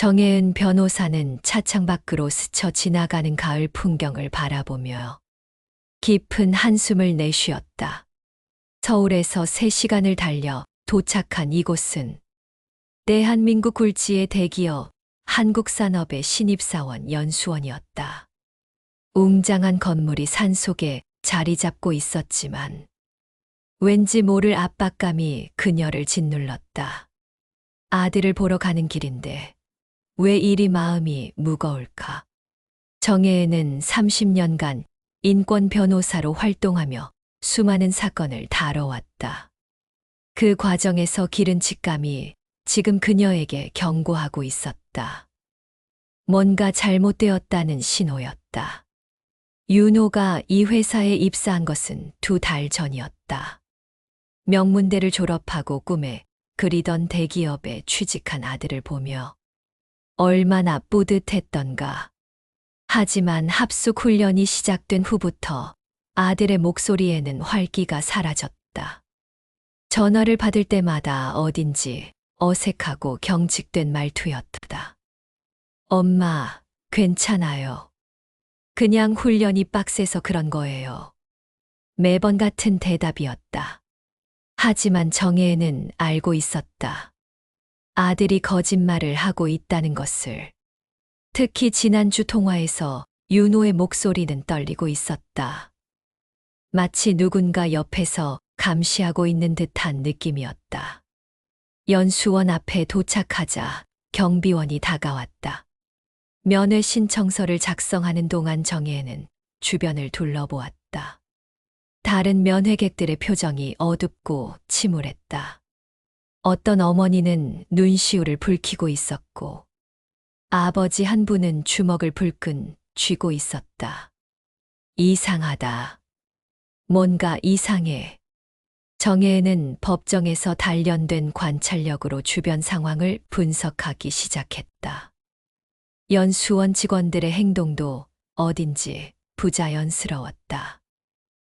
정혜은 변호사는 차창 밖으로 스쳐 지나가는 가을 풍경을 바라보며 깊은 한숨을 내쉬었다. 서울에서 3시간을 달려 도착한 이곳은 대한민국 굴지의 대기업 한국산업의 신입사원 연수원이었다. 웅장한 건물이 산속에 자리 잡고 있었지만 왠지 모를 압박감이 그녀를 짓눌렀다. 아들을 보러 가는 길인데 왜 이리 마음이 무거울까? 정혜은은 30년간 인권 변호사로 활동하며 수많은 사건을 다뤄왔다. 그 과정에서 기른 직감이 지금 그녀에게 경고하고 있었다. 뭔가 잘못되었다는 신호였다. 윤호가 이 회사에 입사한 것은 2달 전이었다. 명문대를 졸업하고 꿈에 그리던 대기업에 취직한 아들을 보며 얼마나 뿌듯했던가. 하지만 합숙 훈련이 시작된 후부터 아들의 목소리에는 활기가 사라졌다. 전화를 받을 때마다 어딘지 어색하고 경직된 말투였다. 엄마, 괜찮아요. 그냥 훈련이 빡세서 그런 거예요. 매번 같은 대답이었다. 하지만 정혜은은 알고 있었다. 아들이 거짓말을 하고 있다는 것을. 특히 지난주 통화에서 윤호의 목소리는 떨리고 있었다. 마치 누군가 옆에서 감시하고 있는 듯한 느낌이었다. 연수원 앞에 도착하자 경비원이 다가왔다. 면회 신청서를 작성하는 동안 정혜는 주변을 둘러보았다. 다른 면회객들의 표정이 어둡고 침울했다. 어떤 어머니는 눈시울을 붉히고 있었고 아버지 한 분은 주먹을 불끈 쥐고 있었다. 이상하다. 뭔가 이상해. 정혜은은 법정에서 단련된 관찰력으로 주변 상황을 분석하기 시작했다. 연수원 직원들의 행동도 어딘지 부자연스러웠다.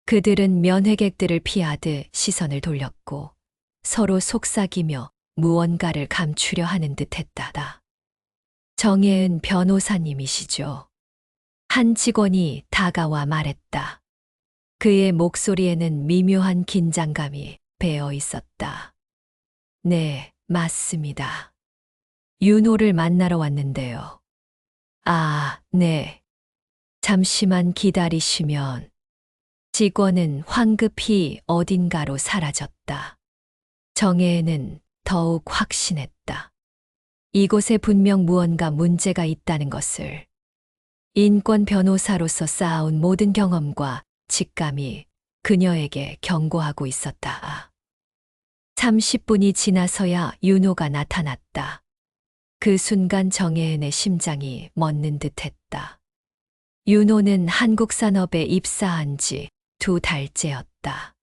그들은 면회객들을 피하듯 시선을 돌렸고 서로 속삭이며 무언가를 감추려 하는 듯했다. 정혜은 변호사님이시죠? 한 직원이 다가와 말했다. 그의 목소리에는 미묘한 긴장감이 배어 있었다. 네, 맞습니다. 윤호를 만나러 왔는데요. 아, 네. 잠시만 기다리시면. 직원은 황급히 어딘가로 사라졌다. 정혜은은 더욱 확신했다. 이곳에 분명 무언가 문제가 있다는 것을. 인권 변호사로서 쌓아온 모든 경험과 직감이 그녀에게 경고하고 있었다. 30분이 지나서야 윤호가 나타났다. 그 순간 정혜은의 심장이 멎는 듯했다. 윤호는 한국산업에 입사한 지 2달째였다.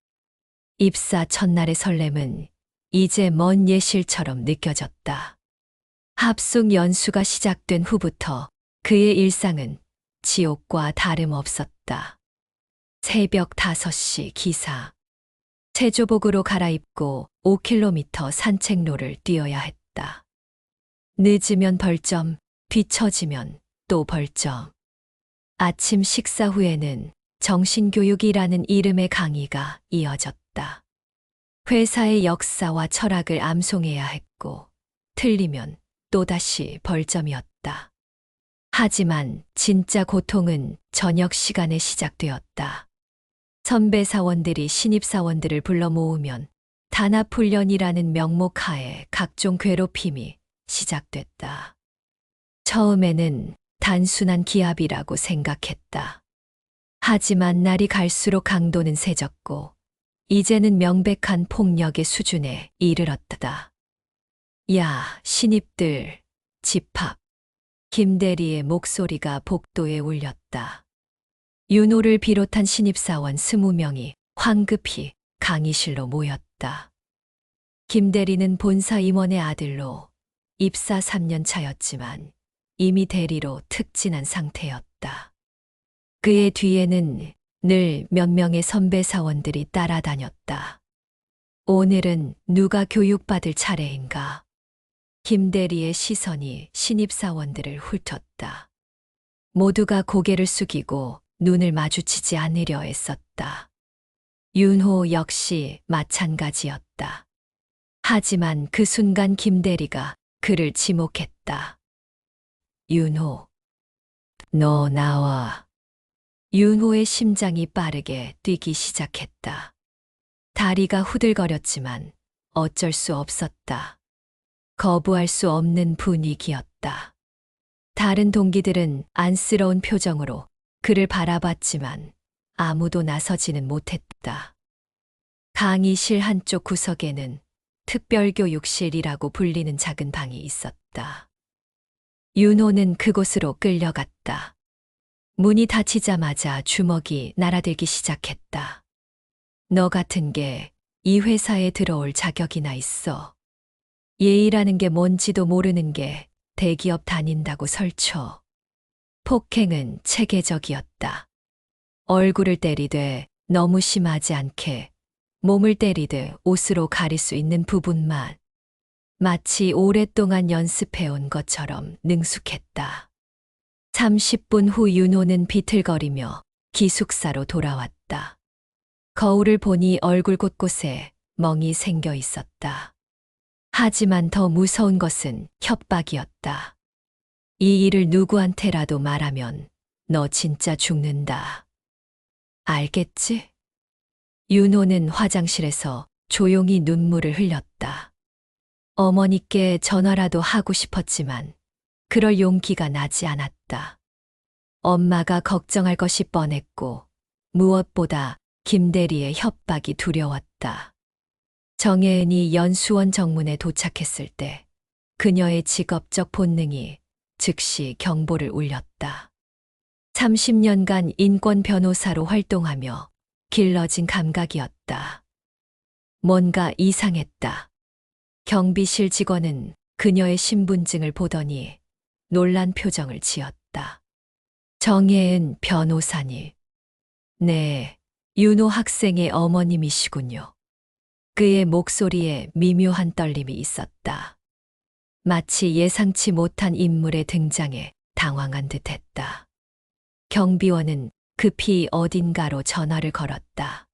입사 첫날의 설렘은 이제 먼 예실처럼 느껴졌다. 합숙 연수가 시작된 후부터 그의 일상은 지옥과 다름없었다. 새벽 5시 기사. 체조복으로 갈아입고 5km 산책로를 뛰어야 했다. 늦으면 벌점, 뒤처지면 또 벌점. 아침 식사 후에는 정신교육이라는 이름의 강의가 이어졌다. 회사의 역사와 철학을 암송해야 했고, 틀리면 또다시 벌점이었다. 하지만 진짜 고통은 저녁 시간에 시작되었다. 선배 사원들이 신입 사원들을 불러 모으면 단합훈련이라는 명목 하에 각종 괴롭힘이 시작됐다. 처음에는 단순한 기합이라고 생각했다. 하지만 날이 갈수록 강도는 세졌고 이제는 명백한 폭력의 수준에 이르렀다. 야, 신입들, 집합. 김대리의 목소리가 복도에 울렸다. 윤호를 비롯한 신입사원 20명이 황급히 강의실로 모였다. 김대리는 본사 임원의 아들로 입사 3년 차였지만 이미 대리로 특진한 상태였다. 그의 뒤에는 늘 몇 명의 선배 사원들이 따라다녔다. 오늘은 누가 교육받을 차례인가? 김대리의 시선이 신입사원들을 훑었다. 모두가 고개를 숙이고 눈을 마주치지 않으려 애썼다. 윤호 역시 마찬가지였다. 하지만 그 순간 김대리가 그를 지목했다. 윤호, 너 나와. 윤호의 심장이 빠르게 뛰기 시작했다. 다리가 후들거렸지만 어쩔 수 없었다. 거부할 수 없는 분위기였다. 다른 동기들은 안쓰러운 표정으로 그를 바라봤지만 아무도 나서지는 못했다. 강의실 한쪽 구석에는 특별교육실이라고 불리는 작은 방이 있었다. 윤호는 그곳으로 끌려갔다. 문이 닫히자마자 주먹이 날아들기 시작했다. 너 같은 게 이 회사에 들어올 자격이나 있어. 예의라는 게 뭔지도 모르는 게 대기업 다닌다고 설쳐. 폭행은 체계적이었다. 얼굴을 때리되 너무 심하지 않게 몸을 때리듯 옷으로 가릴 수 있는 부분만. 마치 오랫동안 연습해온 것처럼 능숙했다. 30분 후 윤호는 비틀거리며 기숙사로 돌아왔다. 거울을 보니 얼굴 곳곳에 멍이 생겨 있었다. 하지만 더 무서운 것은 협박이었다. 이 일을 누구한테라도 말하면 너 진짜 죽는다. 알겠지? 윤호는 화장실에서 조용히 눈물을 흘렸다. 어머니께 전화라도 하고 싶었지만 그럴 용기가 나지 않았다. 엄마가 걱정할 것이 뻔했고 무엇보다 김대리의 협박이 두려웠다. 정혜은이 연수원 정문에 도착했을 때 그녀의 직업적 본능이 즉시 경보를 울렸다. 30년간 인권 변호사로 활동하며 길러진 감각이었다. 뭔가 이상했다. 경비실 직원은 그녀의 신분증을 보더니 놀란 표정을 지었다. 정혜은 변호사님. 네, 윤호 학생의 어머님이시군요. 그의 목소리에 미묘한 떨림이 있었다. 마치 예상치 못한 인물의 등장에 당황한 듯했다. 경비원은 급히 어딘가로 전화를 걸었다.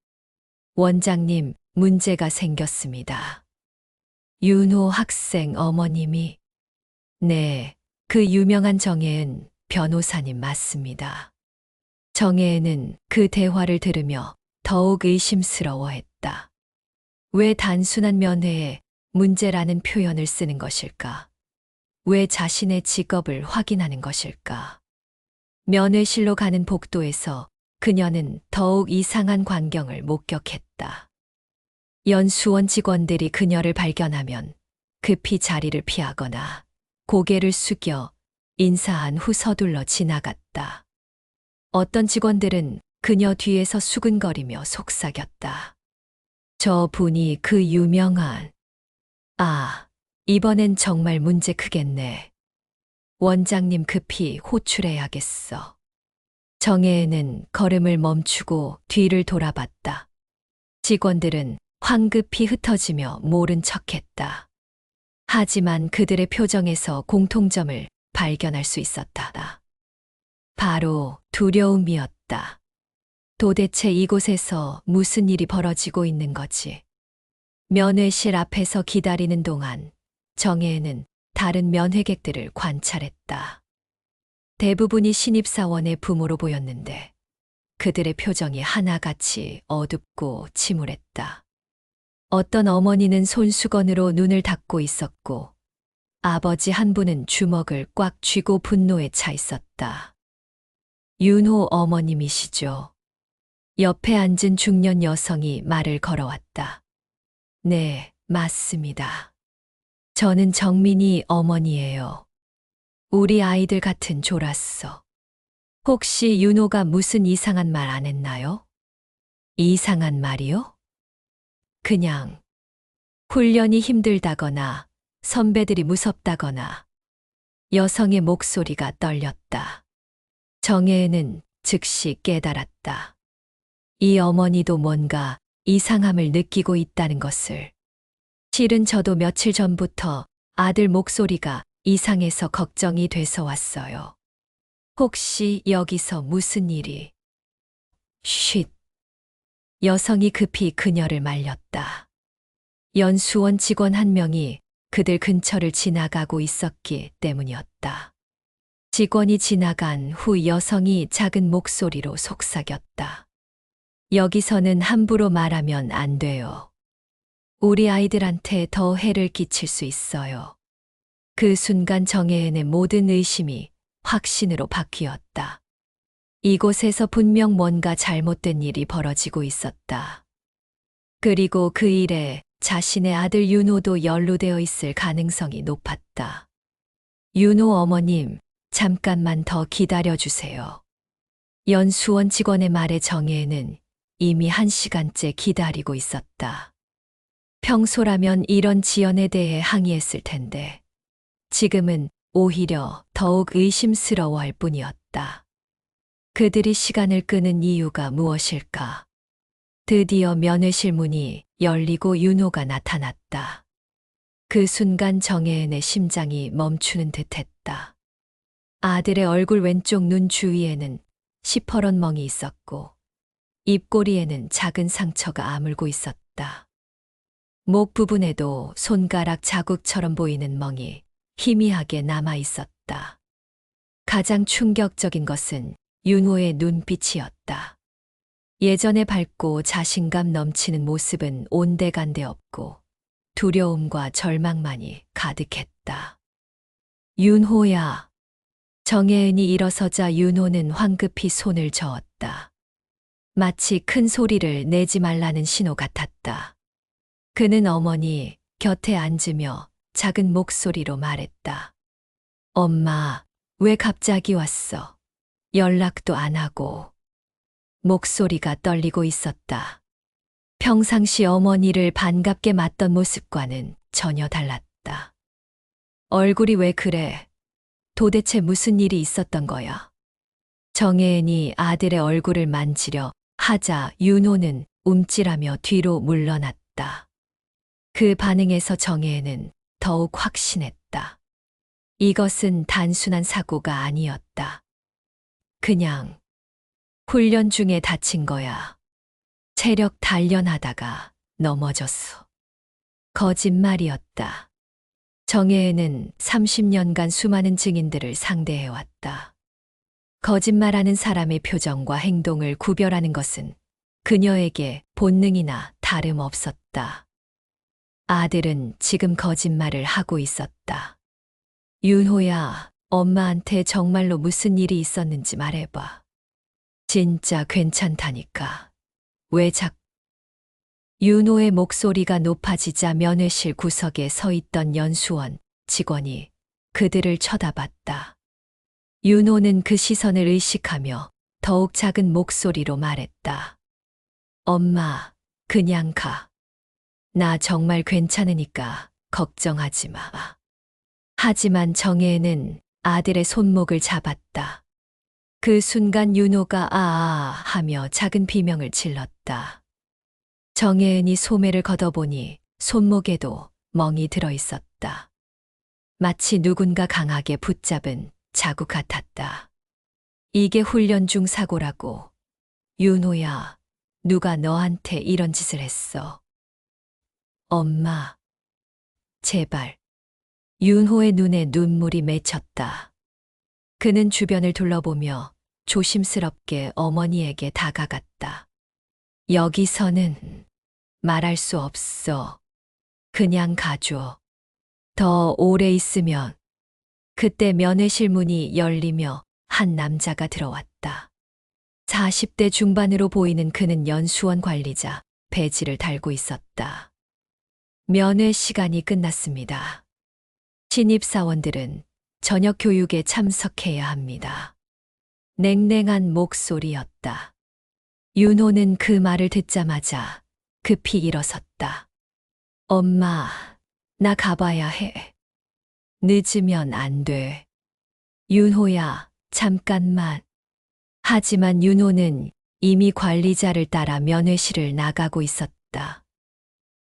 원장님, 문제가 생겼습니다. 윤호 학생 어머님이. 네, 그 유명한 정혜은 변호사님 맞습니다. 정혜은은 그 대화를 들으며 더욱 의심스러워했다. 왜 단순한 면회에 문제라는 표현을 쓰는 것일까? 왜 자신의 직업을 확인하는 것일까? 면회실로 가는 복도에서 그녀는 더욱 이상한 광경을 목격했다. 연수원 직원들이 그녀를 발견하면 급히 자리를 피하거나 고개를 숙여 인사한 후 서둘러 지나갔다. 어떤 직원들은 그녀 뒤에서 수근거리며 속삭였다. 저 분이 그 유명한... 이번엔 정말 문제 크겠네. 원장님 급히 호출해야겠어. 정혜은은 걸음을 멈추고 뒤를 돌아봤다. 직원들은 황급히 흩어지며 모른 척했다. 하지만 그들의 표정에서 공통점을 발견할 수 있었다. 바로 두려움이었다. 도대체 이곳에서 무슨 일이 벌어지고 있는 거지? 면회실 앞에서 기다리는 동안 정혜은은 다른 면회객들을 관찰했다. 대부분이 신입사원의 부모로 보였는데 그들의 표정이 하나같이 어둡고 침울했다. 어떤 어머니는 손수건으로 눈을 닦고 있었고 아버지 한 분은 주먹을 꽉 쥐고 분노에 차 있었다. 윤호 어머님이시죠? 옆에 앉은 중년 여성이 말을 걸어왔다. 네, 맞습니다. 저는 정민이 어머니예요. 우리 아이들 같은 졸았어. 혹시 윤호가 무슨 이상한 말 안 했나요? 이상한 말이요? 그냥 훈련이 힘들다거나 선배들이 무섭다거나. 여성의 목소리가 떨렸다. 정혜은은 즉시 깨달았다. 이 어머니도 뭔가 이상함을 느끼고 있다는 것을. 실은 저도 며칠 전부터 아들 목소리가 이상해서 걱정이 돼서 왔어요. 혹시 여기서 무슨 일이? 쉿. 여성이 급히 그녀를 말렸다. 연수원 직원 한 명이 그들 근처를 지나가고 있었기 때문이었다. 직원이 지나간 후 여성이 작은 목소리로 속삭였다. 여기서는 함부로 말하면 안 돼요. 우리 아이들한테 더 해를 끼칠 수 있어요. 그 순간 정혜은의 모든 의심이 확신으로 바뀌었다. 이곳에서 분명 뭔가 잘못된 일이 벌어지고 있었다. 그리고 그 일에 자신의 아들 윤호도 연루되어 있을 가능성이 높았다. 윤호 어머님, 잠깐만 더 기다려주세요. 연수원 직원의 말에 정혜은은 이미 1시간째 기다리고 있었다. 평소라면 이런 지연에 대해 항의했을 텐데 지금은 오히려 더욱 의심스러워할 뿐이었다. 그들이 시간을 끄는 이유가 무엇일까? 드디어 면회실 문이 열리고 윤호가 나타났다. 그 순간 정혜은의 심장이 멈추는 듯했다. 아들의 얼굴 왼쪽 눈 주위에는 시퍼런 멍이 있었고 입꼬리에는 작은 상처가 아물고 있었다. 목 부분에도 손가락 자국처럼 보이는 멍이 희미하게 남아 있었다. 가장 충격적인 것은 윤호의 눈빛이었다. 예전에 밝고 자신감 넘치는 모습은 온데간데 없고 두려움과 절망만이 가득했다. 윤호야. 정혜은이 일어서자 윤호는 황급히 손을 저었다. 마치 큰 소리를 내지 말라는 신호 같았다. 그는 어머니 곁에 앉으며 작은 목소리로 말했다. 엄마, 왜 갑자기 왔어? 연락도 안 하고. 목소리가 떨리고 있었다. 평상시 어머니를 반갑게 맞던 모습과는 전혀 달랐다. 얼굴이 왜 그래? 도대체 무슨 일이 있었던 거야? 정혜은이 아들의 얼굴을 만지려 하자 윤호는 움찔하며 뒤로 물러났다. 그 반응에서 정혜은은 더욱 확신했다. 이것은 단순한 사고가 아니었다. 그냥 훈련 중에 다친 거야. 체력 단련하다가 넘어졌어. 거짓말이었다. 정혜은은 30년간 수많은 증인들을 상대해왔다. 거짓말하는 사람의 표정과 행동을 구별하는 것은 그녀에게 본능이나 다름없었다. 아들은 지금 거짓말을 하고 있었다. 윤호야, 엄마한테 정말로 무슨 일이 있었는지 말해봐. 진짜 괜찮다니까. 왜 윤호의 목소리가 높아지자 면회실 구석에 서 있던 연수원 직원이 그들을 쳐다봤다. 윤호는 그 시선을 의식하며 더욱 작은 목소리로 말했다. 엄마, 그냥 가. 나 정말 괜찮으니까 걱정하지 마. 하지만 정혜는 아들의 손목을 잡았다. 그 순간 윤호가 아아 하며 작은 비명을 질렀다. 정혜은이 소매를 걷어보니 손목에도 멍이 들어 있었다. 마치 누군가 강하게 붙잡은 자국 같았다. 이게 훈련 중 사고라고. 윤호야, 누가 너한테 이런 짓을 했어? 엄마, 제발. 윤호의 눈에 눈물이 맺혔다. 그는 주변을 둘러보며 조심스럽게 어머니에게 다가갔다. 여기서는 말할 수 없어. 그냥 가줘. 더 오래 있으면. 그때 면회실 문이 열리며 한 남자가 들어왔다. 40대 중반으로 보이는 그는 연수원 관리자 배지를 달고 있었다. 면회 시간이 끝났습니다. 신입사원들은 저녁 교육에 참석해야 합니다. 냉랭한 목소리였다. 윤호는 그 말을 듣자마자 급히 일어섰다. 엄마, 나 가봐야 해. 늦으면 안 돼. 윤호야, 잠깐만. 하지만 윤호는 이미 관리자를 따라 면회실을 나가고 있었다.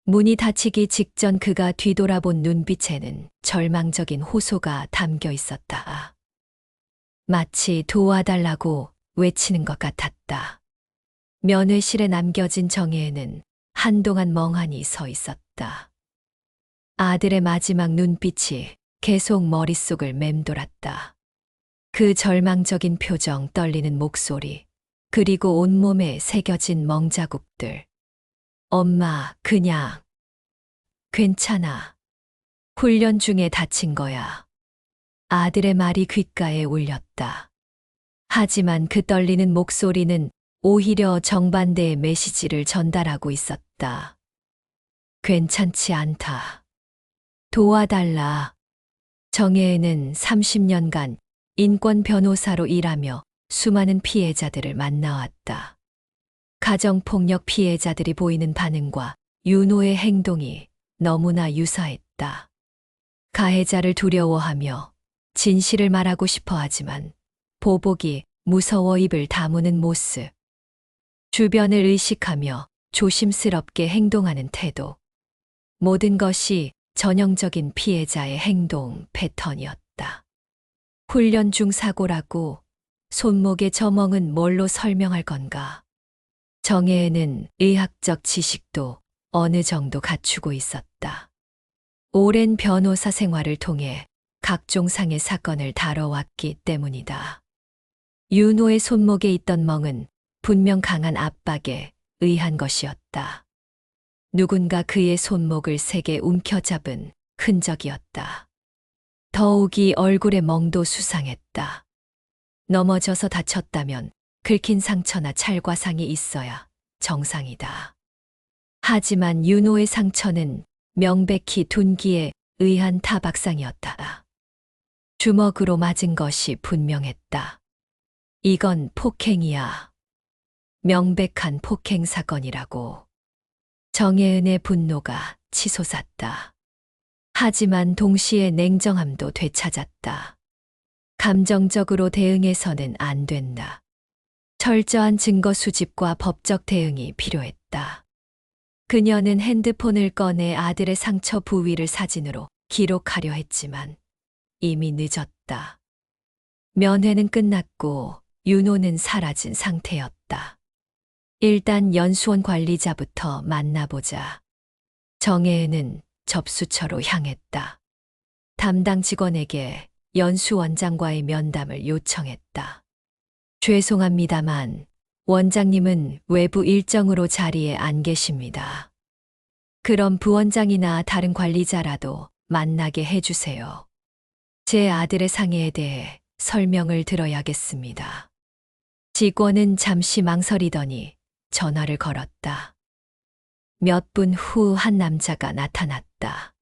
문이 닫히기 직전 그가 뒤돌아본 눈빛에는 절망적인 호소가 담겨 있었다. 마치 도와달라고 외치는 것 같았다. 면회실에 남겨진 정혜에는 한동안 멍하니 서 있었다. 아들의 마지막 눈빛이 계속 머릿속을 맴돌았다. 그 절망적인 표정, 떨리는 목소리, 그리고 온몸에 새겨진 멍자국들. 엄마, 그냥 괜찮아. 훈련 중에 다친 거야. 아들의 말이 귓가에 울렸다. 하지만 그 떨리는 목소리는 오히려 정반대의 메시지를 전달하고 있었다. 괜찮지 않다. 도와달라. 정혜은은 30년간 인권 변호사로 일하며 수많은 피해자들을 만나왔다. 가정폭력 피해자들이 보이는 반응과 윤호의 행동이 너무나 유사했다. 가해자를 두려워하며 진실을 말하고 싶어 하지만 보복이 무서워 입을 다무는 모습. 주변을 의식하며 조심스럽게 행동하는 태도. 모든 것이 전형적인 피해자의 행동 패턴이었다. 훈련 중 사고라고 손목의 저멍은 뭘로 설명할 건가? 정혜은은 의학적 지식도 어느 정도 갖추고 있었다. 오랜 변호사 생활을 통해 각종 상해 사건을 다뤄왔기 때문이다. 윤호의 손목에 있던 멍은 분명 강한 압박에 의한 것이었다. 누군가 그의 손목을 세게 움켜잡은 흔적이었다. 더욱이 얼굴의 멍도 수상했다. 넘어져서 다쳤다면 긁힌 상처나 찰과상이 있어야 정상이다. 하지만 윤호의 상처는 명백히 둔기에 의한 타박상이었다. 주먹으로 맞은 것이 분명했다. 이건 폭행이야. 명백한 폭행 사건이라고. 정혜은의 분노가 치솟았다. 하지만 동시에 냉정함도 되찾았다. 감정적으로 대응해서는 안 된다. 철저한 증거 수집과 법적 대응이 필요했다. 그녀는 핸드폰을 꺼내 아들의 상처 부위를 사진으로 기록하려 했지만 이미 늦었다. 면회는 끝났고 윤호는 사라진 상태였다. 일단 연수원 관리자부터 만나보자. 정혜은은 접수처로 향했다. 담당 직원에게 연수원장과의 면담을 요청했다. 죄송합니다만 원장님은 외부 일정으로 자리에 안 계십니다. 그럼 부원장이나 다른 관리자라도 만나게 해주세요. 제 아들의 상해에 대해 설명을 들어야겠습니다. 직원은 잠시 망설이더니 전화를 걸었다. 몇 분 후 한 남자가 나타났다.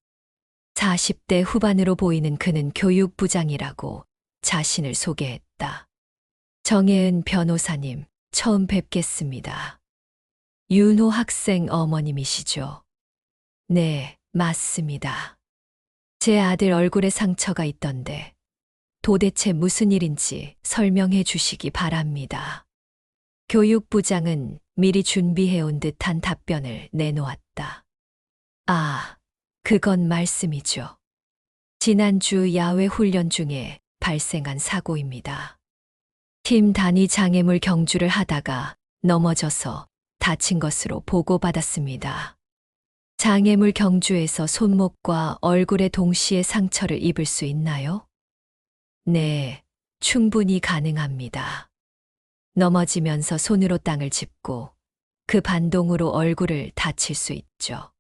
40대 후반으로 보이는 그는 교육부장이라고 자신을 소개했다. 정혜은 변호사님, 처음 뵙겠습니다. 윤호 학생 어머님이시죠? 네, 맞습니다. 제 아들 얼굴에 상처가 있던데 도대체 무슨 일인지 설명해 주시기 바랍니다. 교육부장은 미리 준비해온 듯한 답변을 내놓았다. 아, 그건 말씀이죠. 지난주 야외 훈련 중에 발생한 사고입니다. 팀 단위 장애물 경주를 하다가 넘어져서 다친 것으로 보고받았습니다. 장애물 경주에서 손목과 얼굴에 동시에 상처를 입을 수 있나요? 네, 충분히 가능합니다. 넘어지면서 손으로 땅을 짚고 그 반동으로 얼굴을 다칠 수 있죠.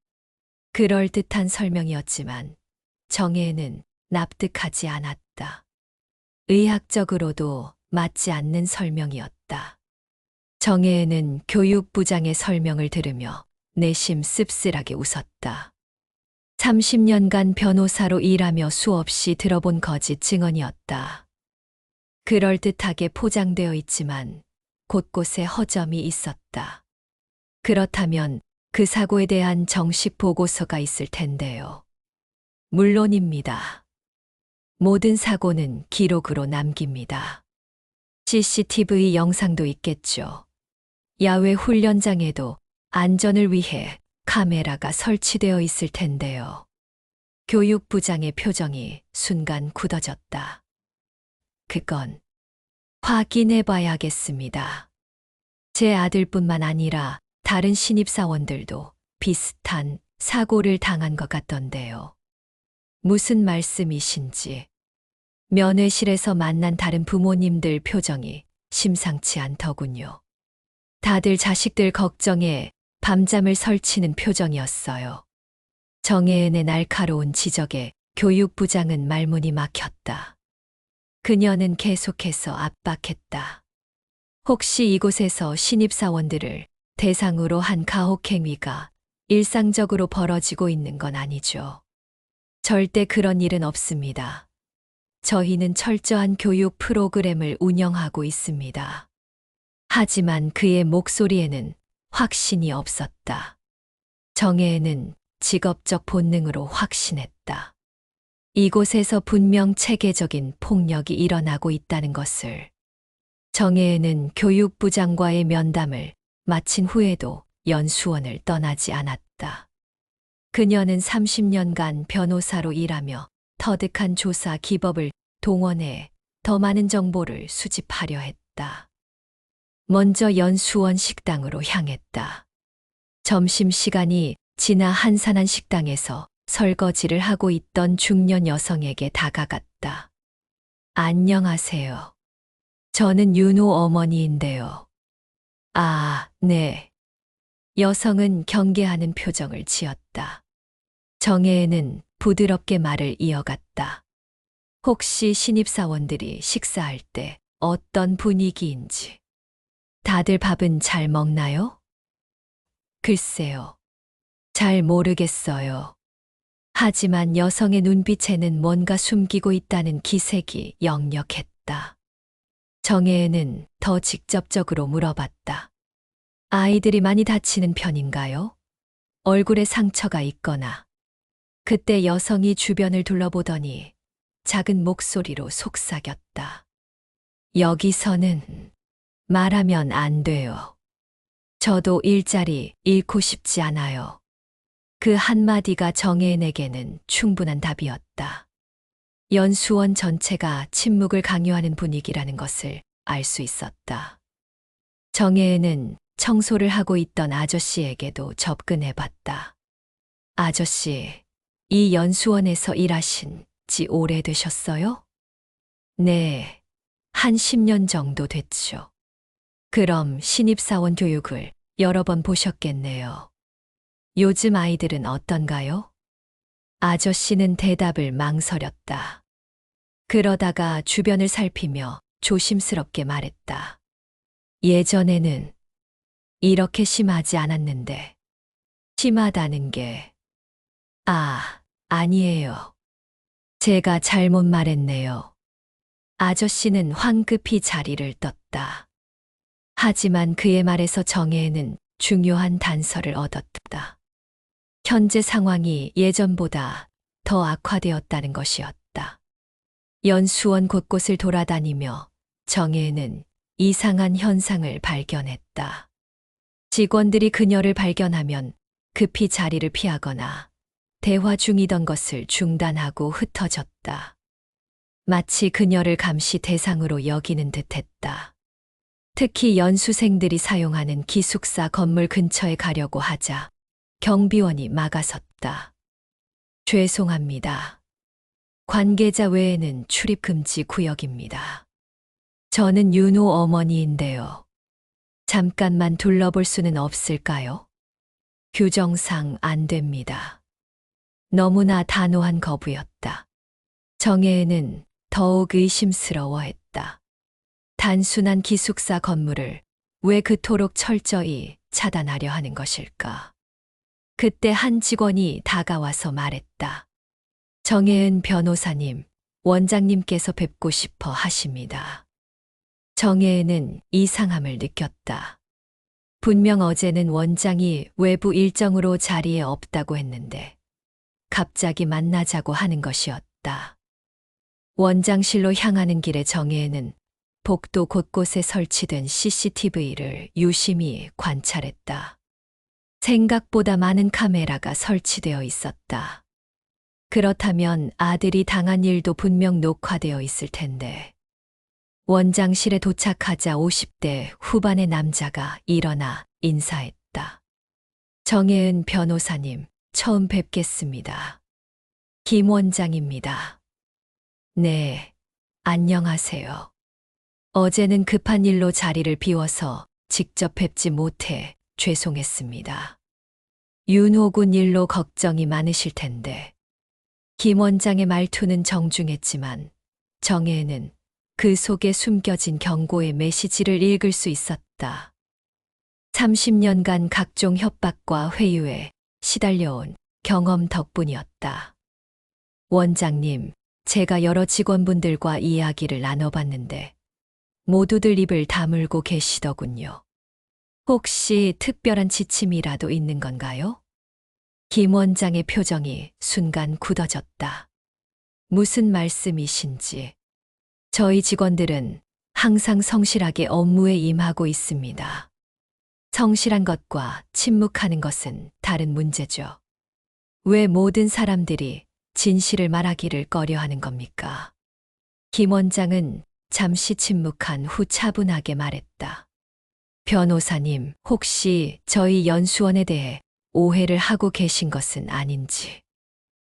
그럴듯한 설명이었지만 정혜는 납득하지 않았다. 의학적으로도 맞지 않는 설명이었다. 정혜은은 교육부장의 설명을 들으며 내심 씁쓸하게 웃었다. 30년간 변호사로 일하며 수없이 들어본 거짓 증언이었다. 그럴듯하게 포장되어 있지만 곳곳에 허점이 있었다. 그렇다면 그 사고에 대한 정식 보고서가 있을 텐데요. 물론입니다. 모든 사고는 기록으로 남깁니다. CCTV 영상도 있겠죠. 야외 훈련장에도 안전을 위해 카메라가 설치되어 있을 텐데요. 교육부장의 표정이 순간 굳어졌다. 그건 확인해 봐야겠습니다. 제 아들뿐만 아니라 다른 신입사원들도 비슷한 사고를 당한 것 같던데요. 무슨 말씀이신지. 면회실에서 만난 다른 부모님들 표정이 심상치 않더군요. 다들 자식들 걱정에 밤잠을 설치는 표정이었어요. 정혜은의 날카로운 지적에 교육부장은 말문이 막혔다. 그녀는 계속해서 압박했다. 혹시 이곳에서 신입사원들을 대상으로 한 가혹행위가 일상적으로 벌어지고 있는 건 아니죠. 절대 그런 일은 없습니다. 저희는 철저한 교육 프로그램을 운영하고 있습니다. 하지만 그의 목소리에는 확신이 없었다. 정혜은은 직업적 본능으로 확신했다. 이곳에서 분명 체계적인 폭력이 일어나고 있다는 것을. 정혜은은 교육부장과의 면담을 마친 후에도 연수원을 떠나지 않았다. 그녀는 30년간 변호사로 일하며 터득한 조사 기법을 동원해 더 많은 정보를 수집하려 했다. 먼저 연수원 식당으로 향했다. 점심시간이 지나 한산한 식당에서 설거지를 하고 있던 중년 여성에게 다가갔다. 안녕하세요. 저는 윤호 어머니인데요. 아, 네. 여성은 경계하는 표정을 지었다. 정혜은은 부드럽게 말을 이어갔다. 혹시 신입사원들이 식사할 때 어떤 분위기인지. 다들 밥은 잘 먹나요? 글쎄요. 잘 모르겠어요. 하지만 여성의 눈빛에는 뭔가 숨기고 있다는 기색이 역력했다. 정혜은은 더 직접적으로 물어봤다. 아이들이 많이 다치는 편인가요? 얼굴에 상처가 있거나. 그때 여성이 주변을 둘러보더니 작은 목소리로 속삭였다. 여기서는 말하면 안 돼요. 저도 일자리 잃고 싶지 않아요. 그 한마디가 정혜은에게는 충분한 답이었다. 연수원 전체가 침묵을 강요하는 분위기라는 것을 알 수 있었다. 정혜은은 청소를 하고 있던 아저씨에게도 접근해 봤다. 아저씨, 이 연수원에서 일하신 지 오래되셨어요? 네, 한 10년 정도 됐죠. 그럼 신입사원 교육을 여러 번 보셨겠네요. 요즘 아이들은 어떤가요? 아저씨는 대답을 망설였다. 그러다가 주변을 살피며 조심스럽게 말했다. 예전에는 이렇게 심하지 않았는데. 심하다는 게. 아니에요. 제가 잘못 말했네요. 아저씨는 황급히 자리를 떴다. 하지만 그의 말에서 정혜은은 중요한 단서를 얻었다. 현재 상황이 예전보다 더 악화되었다는 것이었다. 연수원 곳곳을 돌아다니며 정혜은은 이상한 현상을 발견했다. 직원들이 그녀를 발견하면 급히 자리를 피하거나 대화 중이던 것을 중단하고 흩어졌다. 마치 그녀를 감시 대상으로 여기는 듯했다. 특히 연수생들이 사용하는 기숙사 건물 근처에 가려고 하자 경비원이 막아섰다. 죄송합니다. 관계자 외에는 출입 금지 구역입니다. 저는 윤호 어머니인데요. 잠깐만 둘러볼 수는 없을까요? 규정상 안 됩니다. 너무나 단호한 거부였다. 정혜은은 더욱 의심스러워했다. 단순한 기숙사 건물을 왜 그토록 철저히 차단하려 하는 것일까? 그때 한 직원이 다가와서 말했다. 정혜은 변호사님, 원장님께서 뵙고 싶어 하십니다. 정혜은은 이상함을 느꼈다. 분명 어제는 원장이 외부 일정으로 자리에 없다고 했는데 갑자기 만나자고 하는 것이었다. 원장실로 향하는 길에 정혜은은 복도 곳곳에 설치된 CCTV를 유심히 관찰했다. 생각보다 많은 카메라가 설치되어 있었다. 그렇다면 아들이 당한 일도 분명 녹화되어 있을 텐데. 원장실에 도착하자 50대 후반의 남자가 일어나 인사했다. 정혜은 변호사님, 처음 뵙겠습니다. 김 원장입니다. 네, 안녕하세요. 어제는 급한 일로 자리를 비워서 직접 뵙지 못해 죄송했습니다. 윤호군 일로 걱정이 많으실 텐데. 김 원장의 말투는 정중했지만 정혜은은 그 속에 숨겨진 경고의 메시지를 읽을 수 있었다. 30년간 각종 협박과 회유에 시달려온 경험 덕분이었다. 원장님, 제가 여러 직원분들과 이야기를 나눠봤는데 모두들 입을 다물고 계시더군요. 혹시 특별한 지침이라도 있는 건가요? 김 원장의 표정이 순간 굳어졌다. 무슨 말씀이신지. 저희 직원들은 항상 성실하게 업무에 임하고 있습니다. 성실한 것과 침묵하는 것은 다른 문제죠. 왜 모든 사람들이 진실을 말하기를 꺼려하는 겁니까? 김 원장은 잠시 침묵한 후 차분하게 말했다. 변호사님, 혹시 저희 연수원에 대해 오해를 하고 계신 것은 아닌지.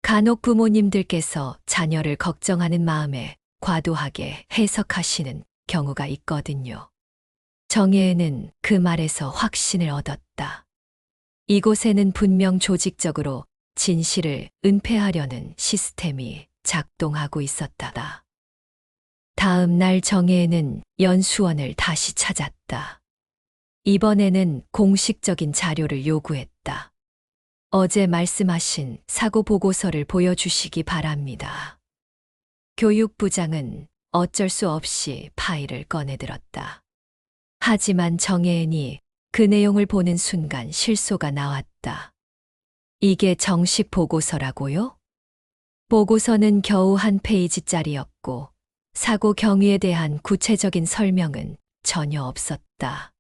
간혹 부모님들께서 자녀를 걱정하는 마음에 과도하게 해석하시는 경우가 있거든요. 정혜은은 그 말에서 확신을 얻었다. 이곳에는 분명 조직적으로 진실을 은폐하려는 시스템이 작동하고 있었다. 다음 날 정혜은은 연수원을 다시 찾았다. 이번에는 공식적인 자료를 요구했다. 어제 말씀하신 사고 보고서를 보여주시기 바랍니다. 교육부장은 어쩔 수 없이 파일을 꺼내들었다. 하지만 정혜은이 그 내용을 보는 순간 실소가 나왔다. 이게 정식 보고서라고요? 보고서는 겨우 한 페이지짜리였고 사고 경위에 대한 구체적인 설명은 전혀 없었다.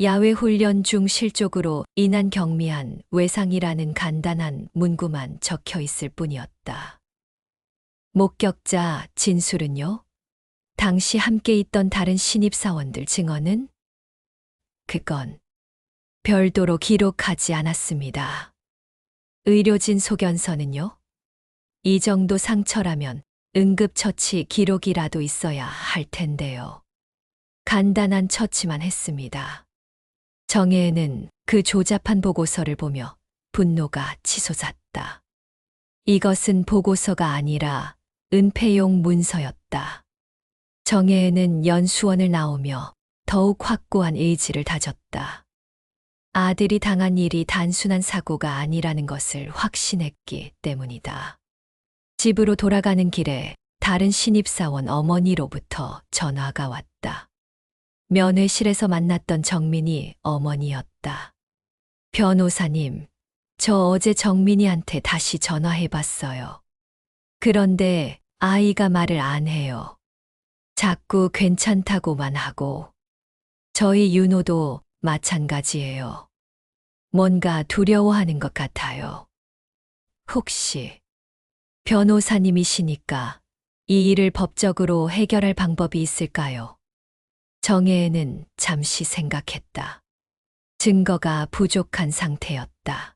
야외 훈련 중 실족으로 인한 경미한 외상이라는 간단한 문구만 적혀 있을 뿐이었다. 목격자 진술은요? 당시 함께 있던 다른 신입사원들 증언은? 그건 별도로 기록하지 않았습니다. 의료진 소견서는요? 이 정도 상처라면 응급처치 기록이라도 있어야 할 텐데요. 간단한 처치만 했습니다. 정혜은은 그 조잡한 보고서를 보며 분노가 치솟았다. 이것은 보고서가 아니라 은폐용 문서였다. 정혜은은 연수원을 나오며 더욱 확고한 의지를 다졌다. 아들이 당한 일이 단순한 사고가 아니라는 것을 확신했기 때문이다. 집으로 돌아가는 길에 다른 신입사원 어머니로부터 전화가 왔다. 면회실에서 만났던 정민이 어머니였다. 변호사님, 저 어제 정민이한테 다시 전화해봤어요. 그런데 아이가 말을 안 해요. 자꾸 괜찮다고만 하고. 저희 윤호도 마찬가지예요. 뭔가 두려워하는 것 같아요. 혹시 변호사님이시니까 이 일을 법적으로 해결할 방법이 있을까요? 정혜은은 잠시 생각했다. 증거가 부족한 상태였다.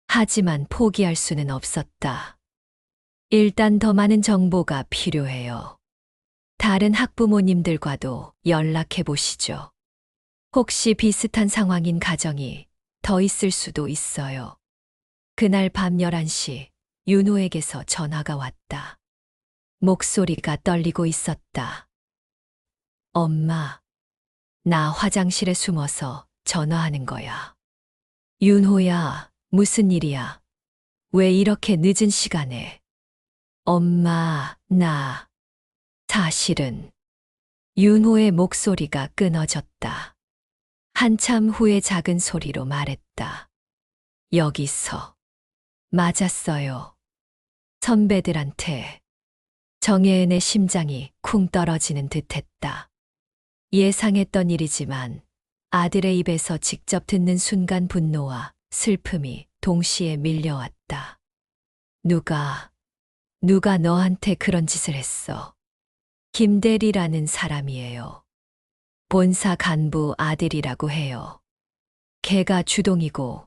하지만 포기할 수는 없었다. 일단 더 많은 정보가 필요해요. 다른 학부모님들과도 연락해 보시죠. 혹시 비슷한 상황인 가정이 더 있을 수도 있어요. 그날 밤 11시 윤호에게서 전화가 왔다. 목소리가 떨리고 있었다. 엄마, 나 화장실에 숨어서 전화하는 거야. 윤호야, 무슨 일이야? 왜 이렇게 늦은 시간에? 엄마, 사실은. 윤호의 목소리가 끊어졌다. 한참 후에 작은 소리로 말했다. 여기서. 맞았어요. 선배들한테. 정혜은의 심장이 쿵 떨어지는 듯했다. 예상했던 일이지만 아들의 입에서 직접 듣는 순간 분노와 슬픔이 동시에 밀려왔다. 누가 너한테 그런 짓을 했어? 김대리라는 사람이에요. 본사 간부 아들이라고 해요. 걔가 주동이고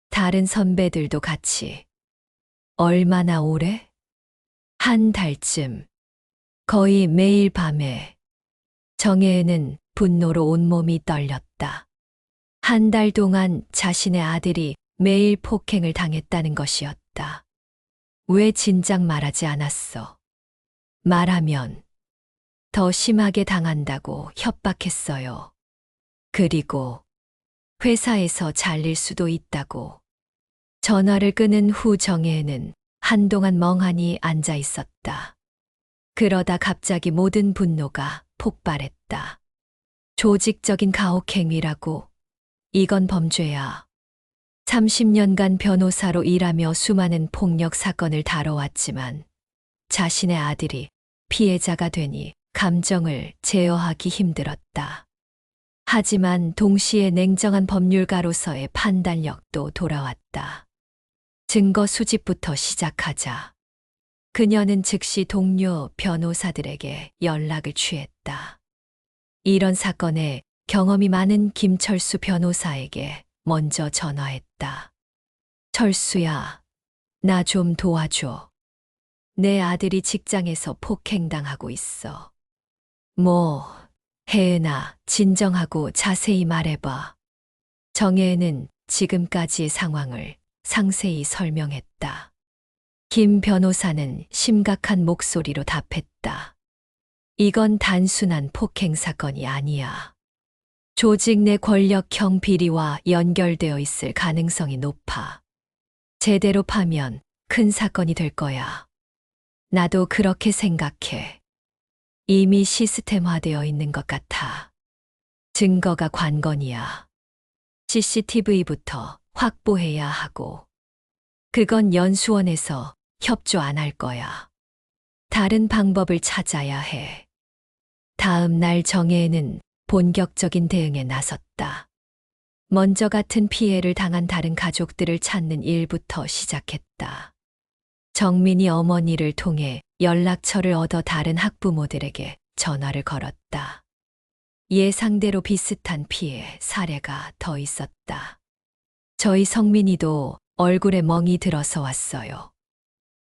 다른 선배들도 같이. 얼마나 오래? 한 달쯤. 거의 매일 밤에. 정혜은은 분노로 온몸이 떨렸다. 한 달 동안 자신의 아들이 매일 폭행을 당했다는 것이었다. 왜 진작 말하지 않았어? 말하면 더 심하게 당한다고 협박했어요. 그리고 회사에서 잘릴 수도 있다고. 전화를 끊은 후 정혜은은 한동안 멍하니 앉아 있었다. 그러다 갑자기 모든 분노가 폭발했다. 조직적인 가혹행위라고. 이건 범죄야. 30년간 변호사로 일하며 수많은 폭력 사건을 다뤄왔지만 자신의 아들이 피해자가 되니 감정을 제어하기 힘들었다. 하지만 동시에 냉정한 법률가로서의 판단력도 돌아왔다. 증거 수집부터 시작하자. 그녀는 즉시 동료 변호사들에게 연락을 취했다. 이런 사건에 경험이 많은 김철수 변호사에게 먼저 전화했다. 철수야, 나 좀 도와줘. 내 아들이 직장에서 폭행당하고 있어. 혜은아, 진정하고 자세히 말해봐. 정혜은은 지금까지의 상황을 상세히 설명했다. 김 변호사는 심각한 목소리로 답했다. 이건 단순한 폭행 사건이 아니야. 조직 내 권력형 비리와 연결되어 있을 가능성이 높아. 제대로 파면 큰 사건이 될 거야. 나도 그렇게 생각해. 이미 시스템화되어 있는 것 같아. 증거가 관건이야. CCTV부터 확보해야 하고. 그건 연수원에서 협조 안 할 거야. 다른 방법을 찾아야 해. 다음 날 정혜은은 본격적인 대응에 나섰다. 먼저 같은 피해를 당한 다른 가족들을 찾는 일부터 시작했다. 정민이 어머니를 통해 연락처를 얻어 다른 학부모들에게 전화를 걸었다. 예상대로 비슷한 피해 사례가 더 있었다. 저희 성민이도 얼굴에 멍이 들어서 왔어요.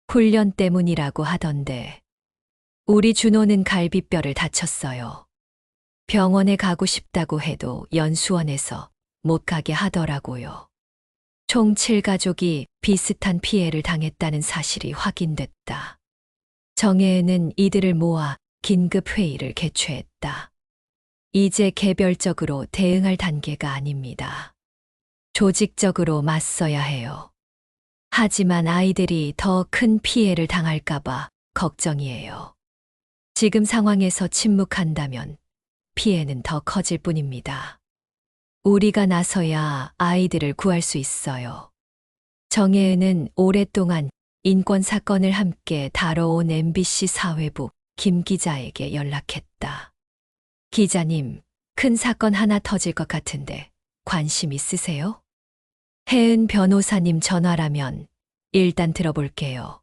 훈련 때문이라고 하던데. 우리 준호는 갈비뼈를 다쳤어요. 병원에 가고 싶다고 해도 연수원에서 못 가게 하더라고요. 총 7가족이 비슷한 피해를 당했다는 사실이 확인됐다. 정혜은은 이들을 모아 긴급 회의를 개최했다. 이제 개별적으로 대응할 단계가 아닙니다. 조직적으로 맞서야 해요. 하지만 아이들이 더 큰 피해를 당할까봐 걱정이에요. 지금 상황에서 침묵한다면 피해는 더 커질 뿐입니다. 우리가 나서야 아이들을 구할 수 있어요. 정혜은은 오랫동안 인권 사건을 함께 다뤄온 MBC 사회부 김 기자에게 연락했다. 기자님, 큰 사건 하나 터질 것 같은데 관심 있으세요? 혜은 변호사님 전화라면 일단 들어볼게요.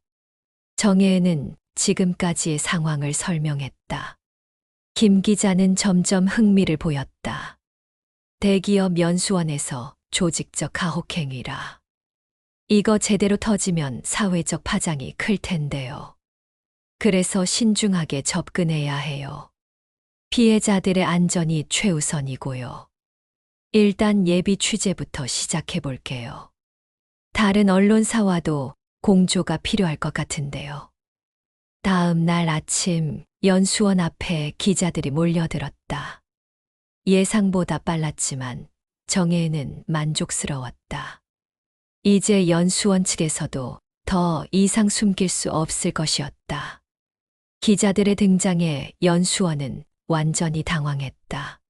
정혜은은 지금까지의 상황을 설명했다. 김 기자는 점점 흥미를 보였다. 대기업 연수원에서 조직적 가혹행위라. 이거 제대로 터지면 사회적 파장이 클 텐데요. 그래서 신중하게 접근해야 해요. 피해자들의 안전이 최우선이고요. 일단 예비 취재부터 시작해 볼게요. 다른 언론사와도 공조가 필요할 것 같은데요. 다음 날 아침 연수원 앞에 기자들이 몰려들었다. 예상보다 빨랐지만 정혜은은 만족스러웠다. 이제 연수원 측에서도 더 이상 숨길 수 없을 것이었다. 기자들의 등장에 연수원은 완전히 당황했다.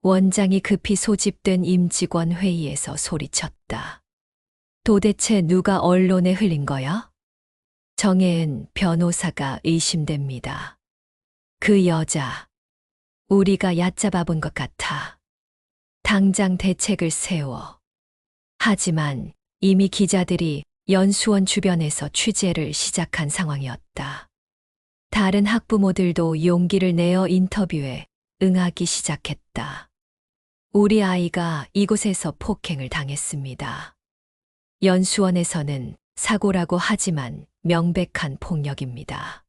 원장이 급히 소집된 임직원 회의에서 소리쳤다. 도대체 누가 언론에 흘린 거야? 정혜은 변호사가 의심됩니다. 그 여자, 우리가 얕잡아 본 것 같아. 당장 대책을 세워. 하지만 이미 기자들이 연수원 주변에서 취재를 시작한 상황이었다. 다른 학부모들도 용기를 내어 인터뷰에 응하기 시작했다. 우리 아이가 이곳에서 폭행을 당했습니다. 연수원에서는 사고라고 하지만 명백한 폭력입니다.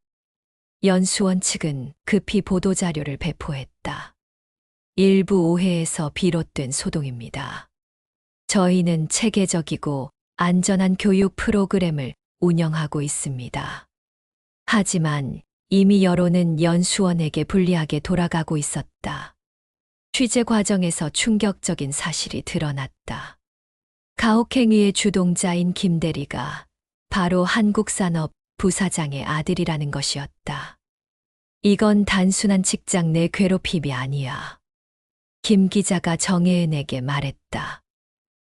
연수원 측은 급히 보도자료를 배포했다. 일부 오해에서 비롯된 소동입니다. 저희는 체계적이고 안전한 교육 프로그램을 운영하고 있습니다. 하지만 이미 여론은 연수원에게 불리하게 돌아가고 있었다. 취재 과정에서 충격적인 사실이 드러났다. 가혹행위의 주동자인 김 대리가 바로 한국산업 부사장의 아들이라는 것이었다. 이건 단순한 직장 내 괴롭힘이 아니야. 김 기자가 정혜은에게 말했다.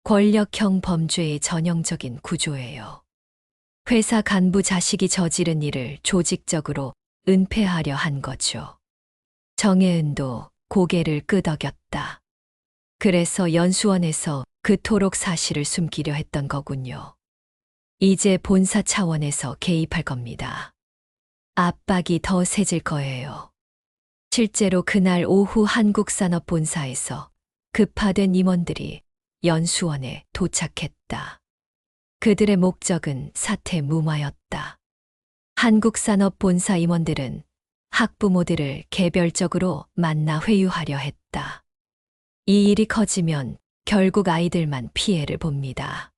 권력형 범죄의 전형적인 구조예요. 회사 간부 자식이 저지른 일을 조직적으로 은폐하려 한 거죠. 정혜은도 고개를 끄덕였다. 그래서 연수원에서 그토록 사실을 숨기려 했던 거군요. 이제 본사 차원에서 개입할 겁니다. 압박이 더 세질 거예요. 실제로 그날 오후 한국산업본사에서 급파된 임원들이 연수원에 도착했다. 그들의 목적은 사태 무마였다. 한국산업본사 임원들은 학부모들을 개별적으로 만나 회유하려 했다. 이 일이 커지면 결국 아이들만 피해를 봅니다.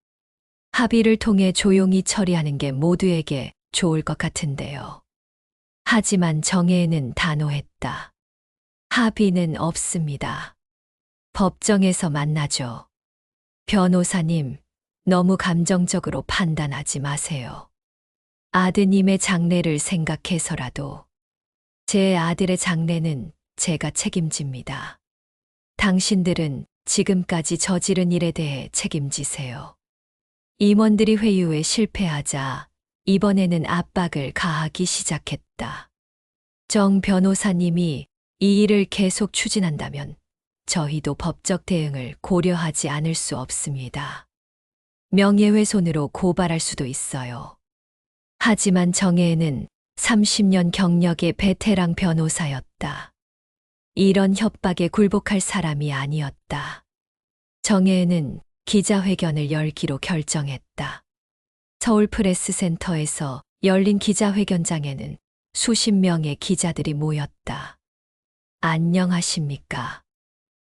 합의를 통해 조용히 처리하는 게 모두에게 좋을 것 같은데요. 하지만 정혜은은 단호했다. 합의는 없습니다. 법정에서 만나죠. 변호사님, 너무 감정적으로 판단하지 마세요. 아드님의 장래를 생각해서라도 제 아들의 장래는 제가 책임집니다. 당신들은 지금까지 저지른 일에 대해 책임지세요. 임원들이 회유에 실패하자 이번에는 압박을 가하기 시작했다. 정 변호사님이 이 일을 계속 추진한다면 저희도 법적 대응을 고려하지 않을 수 없습니다. 명예훼손으로 고발할 수도 있어요. 하지만 정혜은은 30년 경력의 베테랑 변호사였다. 이런 협박에 굴복할 사람이 아니었다. 정혜은은 기자회견을 열기로 결정했다. 서울프레스센터에서 열린 기자회견장에는 수십 명의 기자들이 모였다. 안녕하십니까.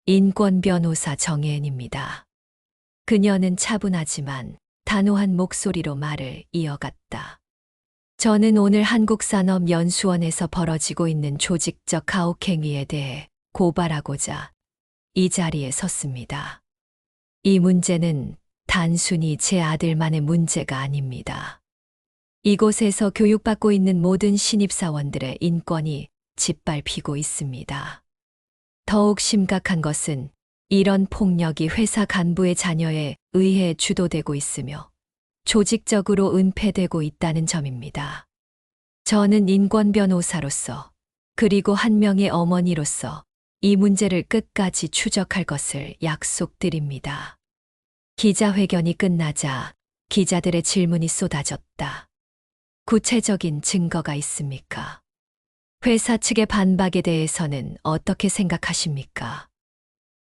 인권변호사 정혜은입니다. 그녀는 차분하지만 단호한 목소리로 말을 이어갔다. 저는 오늘 한국산업연수원에서 벌어지고 있는 조직적 가혹행위에 대해 고발하고자 이 자리에 섰습니다. 이 문제는 단순히 제 아들만의 문제가 아닙니다. 이곳에서 교육받고 있는 모든 신입사원들의 인권이 짓밟히고 있습니다. 더욱 심각한 것은 이런 폭력이 회사 간부의 자녀에 의해 주도되고 있으며 조직적으로 은폐되고 있다는 점입니다. 저는 인권 변호사로서 그리고 한 명의 어머니로서 이 문제를 끝까지 추적할 것을 약속드립니다. 기자회견이 끝나자 기자들의 질문이 쏟아졌다. 구체적인 증거가 있습니까? 회사 측의 반박에 대해서는 어떻게 생각하십니까?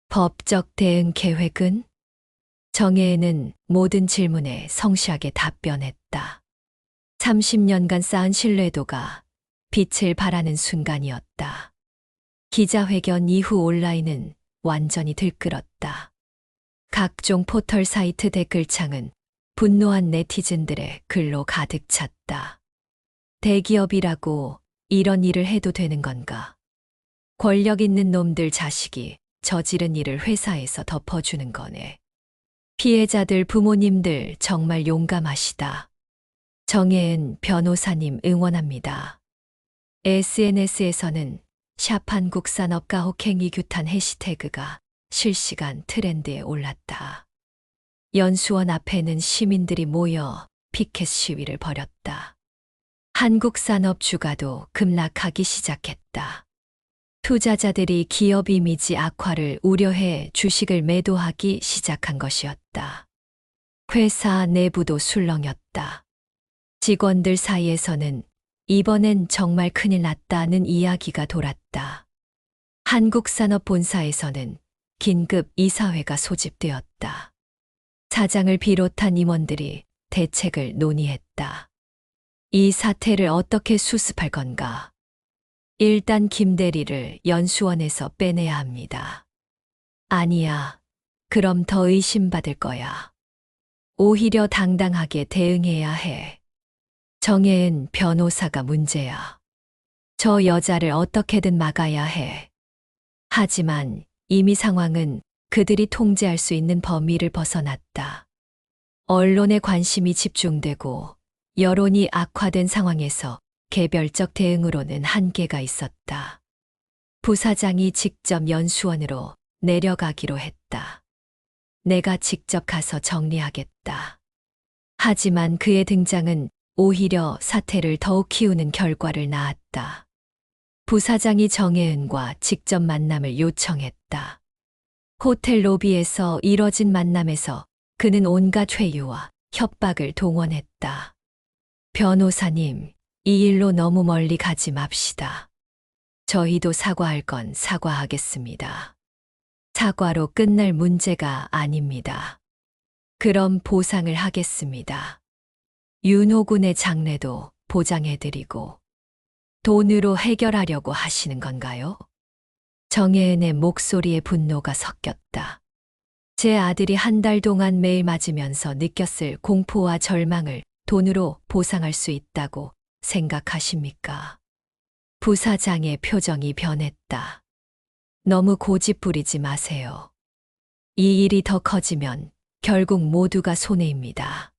법적 대응 계획은? 정혜은은 모든 질문에 성실하게 답변했다. 30년간 쌓은 신뢰도가 빛을 발하는 순간이었다. 기자회견 이후 온라인은 완전히 들끓었다. 각종 포털 사이트 댓글창은 분노한 네티즌들의 글로 가득 찼다. 대기업이라고 이런 일을 해도 되는 건가? 권력 있는 놈들 자식이 저지른 일을 회사에서 덮어주는 거네. 피해자들 부모님들 정말 용감하시다. 정혜은 변호사님 응원합니다. SNS에서는 샵 한국산업 가혹행위 규탄 해시태그가 실시간 트렌드에 올랐다. 연수원 앞에는 시민들이 모여 피켓 시위를 벌였다. 한국산업 주가도 급락하기 시작했다. 투자자들이 기업 이미지 악화를 우려해 주식을 매도하기 시작한 것이었다. 회사 내부도 술렁였다. 직원들 사이에서는 이번엔 정말 큰일 났다는 이야기가 돌았다. 한국산업본사에서는 긴급 이사회가 소집되었다. 사장을 비롯한 임원들이 대책을 논의했다. 이 사태를 어떻게 수습할 건가? 일단 김 대리를 연수원에서 빼내야 합니다. 아니야. 그럼 더 의심받을 거야. 오히려 당당하게 대응해야 해. 정혜은 변호사가 문제야. 저 여자를 어떻게든 막아야 해. 하지만 이미 상황은 그들이 통제할 수 있는 범위를 벗어났다. 언론의 관심이 집중되고 여론이 악화된 상황에서 개별적 대응으로는 한계가 있었다. 부사장이 직접 연수원으로 내려가기로 했다. 내가 직접 가서 정리하겠다. 하지만 그의 등장은 오히려 사태를 더욱 키우는 결과를 낳았다. 부사장이 정혜은과 직접 만남을 요청했다. 호텔 로비에서 이뤄진 만남에서 그는 온갖 회유와 협박을 동원했다. 변호사님, 이 일로 너무 멀리 가지 맙시다. 저희도 사과할 건 사과하겠습니다. 사과로 끝날 문제가 아닙니다. 그럼 보상을 하겠습니다. 윤호군의 장례도 보장해드리고 돈으로 해결하려고 하시는 건가요? 정혜은의 목소리에 분노가 섞였다. 제 아들이 한 달 동안 매일 맞으면서 느꼈을 공포와 절망을 돈으로 보상할 수 있다고 생각하십니까? 부사장의 표정이 변했다. 너무 고집 부리지 마세요. 이 일이 더 커지면 결국 모두가 손해입니다.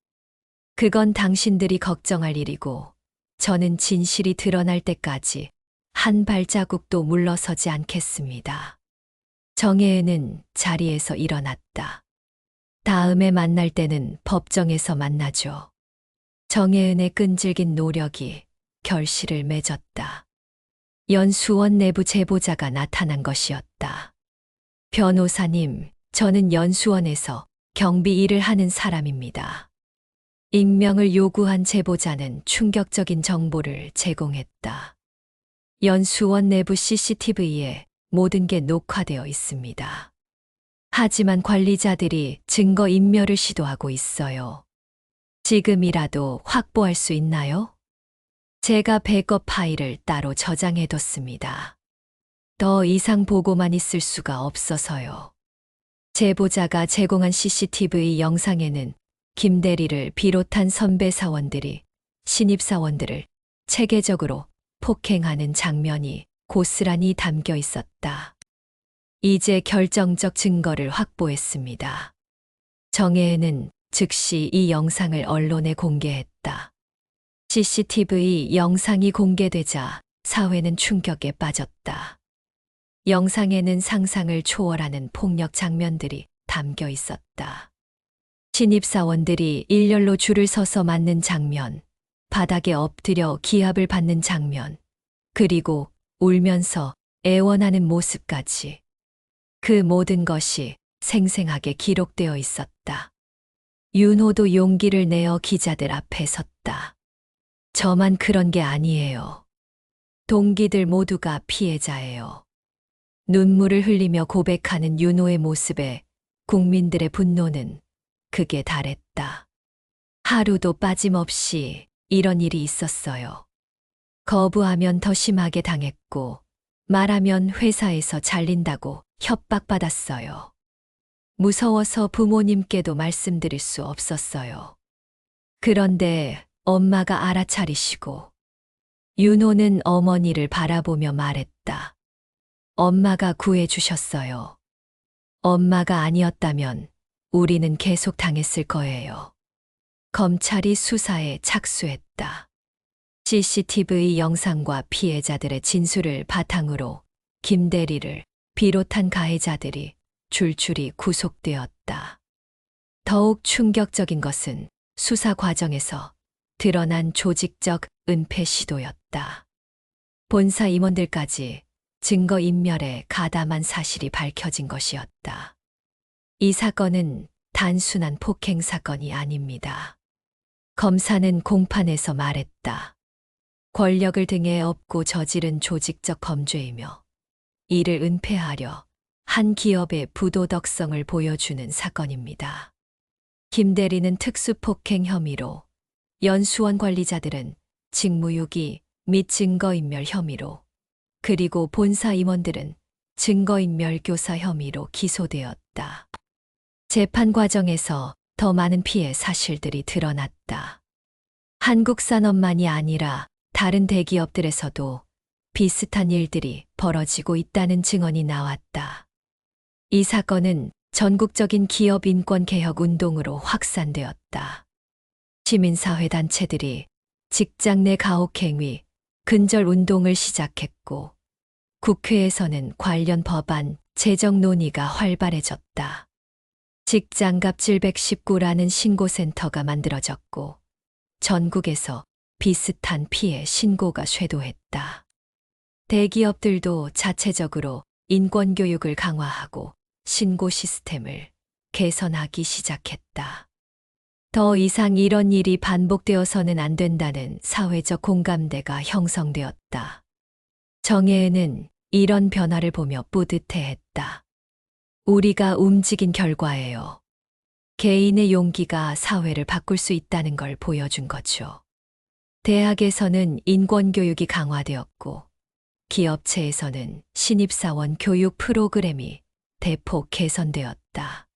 그건 당신들이 걱정할 일이고 저는 진실이 드러날 때까지 한 발자국도 물러서지 않겠습니다. 정혜은은 자리에서 일어났다. 다음에 만날 때는 법정에서 만나죠. 정혜은의 끈질긴 노력이 결실을 맺었다. 연수원 내부 제보자가 나타난 것이었다. 변호사님, 저는 연수원에서 경비 일을 하는 사람입니다. 익명을 요구한 제보자는 충격적인 정보를 제공했다. 연수원 내부 CCTV에 모든 게 녹화되어 있습니다. 하지만 관리자들이 증거 인멸을 시도하고 있어요. 지금이라도 확보할 수 있나요? 제가 백업 파일을 따로 저장해뒀습니다. 더 이상 보고만 있을 수가 없어서요. 제보자가 제공한 CCTV 영상에는 김 대리를 비롯한 선배 사원들이 신입 사원들을 체계적으로 폭행하는 장면이 고스란히 담겨 있었다. 이제 결정적 증거를 확보했습니다. 정혜은은 즉시 이 영상을 언론에 공개했다. CCTV 영상이 공개되자 사회는 충격에 빠졌다. 영상에는 상상을 초월하는 폭력 장면들이 담겨 있었다. 신입사원들이 일렬로 줄을 서서 맞는 장면, 바닥에 엎드려 기합을 받는 장면, 그리고 울면서 애원하는 모습까지. 그 모든 것이 생생하게 기록되어 있었다. 윤호도 용기를 내어 기자들 앞에 섰다. 저만 그런 게 아니에요. 동기들 모두가 피해자예요. 눈물을 흘리며 고백하는 윤호의 모습에 국민들의 분노는 극에 달했다. 하루도 빠짐없이 이런 일이 있었어요. 거부하면 더 심하게 당했고, 말하면 회사에서 잘린다고 협박받았어요. 무서워서 부모님께도 말씀드릴 수 없었어요. 그런데 엄마가 알아차리시고, 윤호는 어머니를 바라보며 말했다. 엄마가 구해주셨어요. 엄마가 아니었다면 우리는 계속 당했을 거예요. 검찰이 수사에 착수했다. CCTV 영상과 피해자들의 진술을 바탕으로 김 대리를 비롯한 가해자들이 줄줄이 구속되었다. 더욱 충격적인 것은 수사 과정에서 드러난 조직적 은폐 시도였다. 본사 임원들까지 증거인멸에 가담한 사실이 밝혀진 것이었다. 이 사건은 단순한 폭행 사건이 아닙니다. 검사는 공판에서 말했다. 권력을 등에 업고 저지른 조직적 범죄이며 이를 은폐하려 한 기업의 부도덕성을 보여주는 사건입니다. 김 대리는 특수폭행 혐의로, 연수원 관리자들은 직무유기 및 증거인멸 혐의로, 그리고 본사 임원들은 증거인멸 교사 혐의로 기소되었다. 재판 과정에서 더 많은 피해 사실들이 드러났다. 한국 산업만이 아니라 다른 대기업들에서도 비슷한 일들이 벌어지고 있다는 증언이 나왔다. 이 사건은 전국적인 기업 인권 개혁 운동으로 확산되었다. 시민사회 단체들이 직장 내 가혹행위, 근절 운동을 시작했고, 국회에서는 관련 법안 제정 논의가 활발해졌다. 직장갑질 119라는 신고센터가 만들어졌고, 전국에서 비슷한 피해 신고가 쇄도했다. 대기업들도 자체적으로 인권교육을 강화하고 신고 시스템을 개선하기 시작했다. 더 이상 이런 일이 반복되어서는 안 된다는 사회적 공감대가 형성되었다. 정혜은은 이런 변화를 보며 뿌듯해했다. 우리가 움직인 결과예요. 개인의 용기가 사회를 바꿀 수 있다는 걸 보여준 거죠. 대학에서는 인권교육이 강화되었고, 기업체에서는 신입사원 교육 프로그램이 대폭 개선되었다.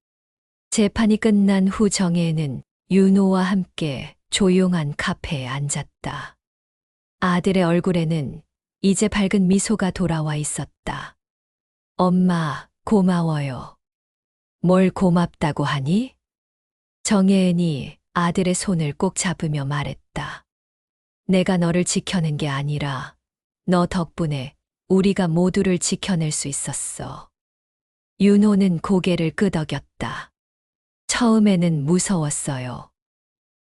재판이 끝난 후 정혜은은 윤호와 함께 조용한 카페에 앉았다. 아들의 얼굴에는 이제 밝은 미소가 돌아와 있었다. 엄마, 고마워요. 뭘 고맙다고 하니? 정혜은이 아들의 손을 꼭 잡으며 말했다. 내가 너를 지켜낸 게 아니라 너 덕분에 우리가 모두를 지켜낼 수 있었어. 윤호는 고개를 끄덕였다. 처음에는 무서웠어요.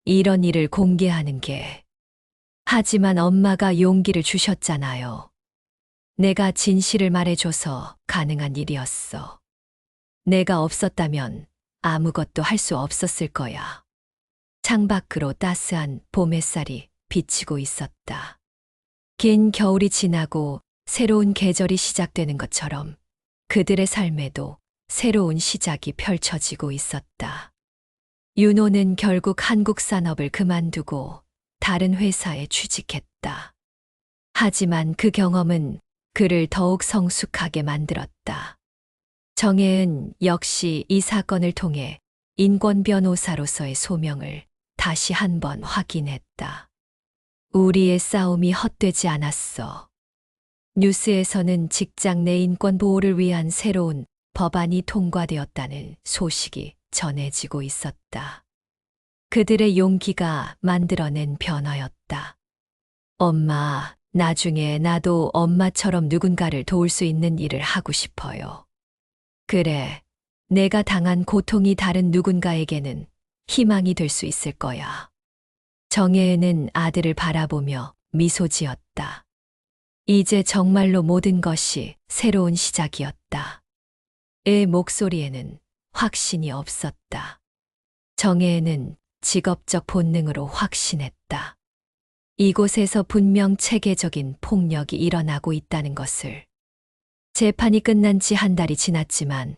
이런 일을 공개하는 게. 하지만 엄마가 용기를 주셨잖아요. 내가 진실을 말해줘서 가능한 일이었어. 내가 없었다면 아무것도 할 수 없었을 거야. 창밖으로 따스한 봄 햇살이 비치고 있었다. 긴 겨울이 지나고 새로운 계절이 시작되는 것처럼 그들의 삶에도 새로운 시작이 펼쳐지고 있었다. 윤호는 결국 한국 산업을 그만두고 다른 회사에 취직했다. 하지만 그 경험은 그를 더욱 성숙하게 만들었다. 정혜은 역시 이 사건을 통해 인권 변호사로서의 소명을 다시 한번 확인했다. 우리의 싸움이 헛되지 않았어. 뉴스에서는 직장 내 인권 보호를 위한 새로운 법안이 통과되었다는 소식이 전해지고 있었다. 그들의 용기가 만들어낸 변화였다. 엄마, 나중에 나도 엄마처럼 누군가를 도울 수 있는 일을 하고 싶어요. 그래, 내가 당한 고통이 다른 누군가에게는 희망이 될 수 있을 거야. 정혜은은 아들을 바라보며 미소 지었다. 이제 정말로 모든 것이 새로운 시작이었다. 의 목소리에는 확신이 없었다. 정혜은은 직업적 본능으로 확신했다. 이곳에서 분명 체계적인 폭력이 일어나고 있다는 것을. 재판이 끝난 지 한 달이 지났지만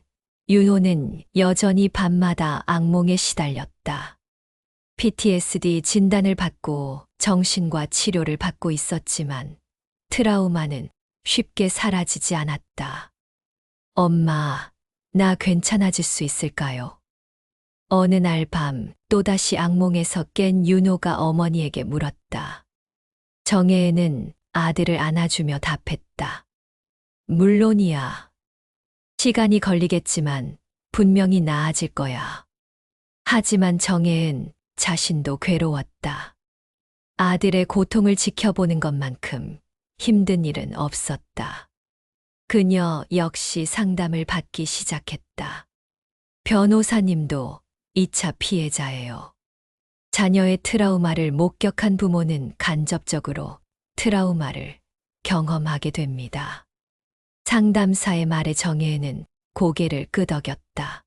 윤호는 여전히 밤마다 악몽에 시달렸다. PTSD 진단을 받고 정신과 치료를 받고 있었지만 트라우마는 쉽게 사라지지 않았다. 엄마, 나 괜찮아질 수 있을까요? 어느 날 밤 또다시 악몽에서 깬 윤호가 어머니에게 물었다. 정혜은은 아들을 안아주며 답했다. 물론이야. 시간이 걸리겠지만 분명히 나아질 거야. 하지만 정혜은 자신도 괴로웠다. 아들의 고통을 지켜보는 것만큼 힘든 일은 없었다. 그녀 역시 상담을 받기 시작했다. 변호사님도 2차 피해자예요. 자녀의 트라우마를 목격한 부모는 간접적으로 트라우마를 경험하게 됩니다. 상담사의 말에 정혜은은 고개를 끄덕였다.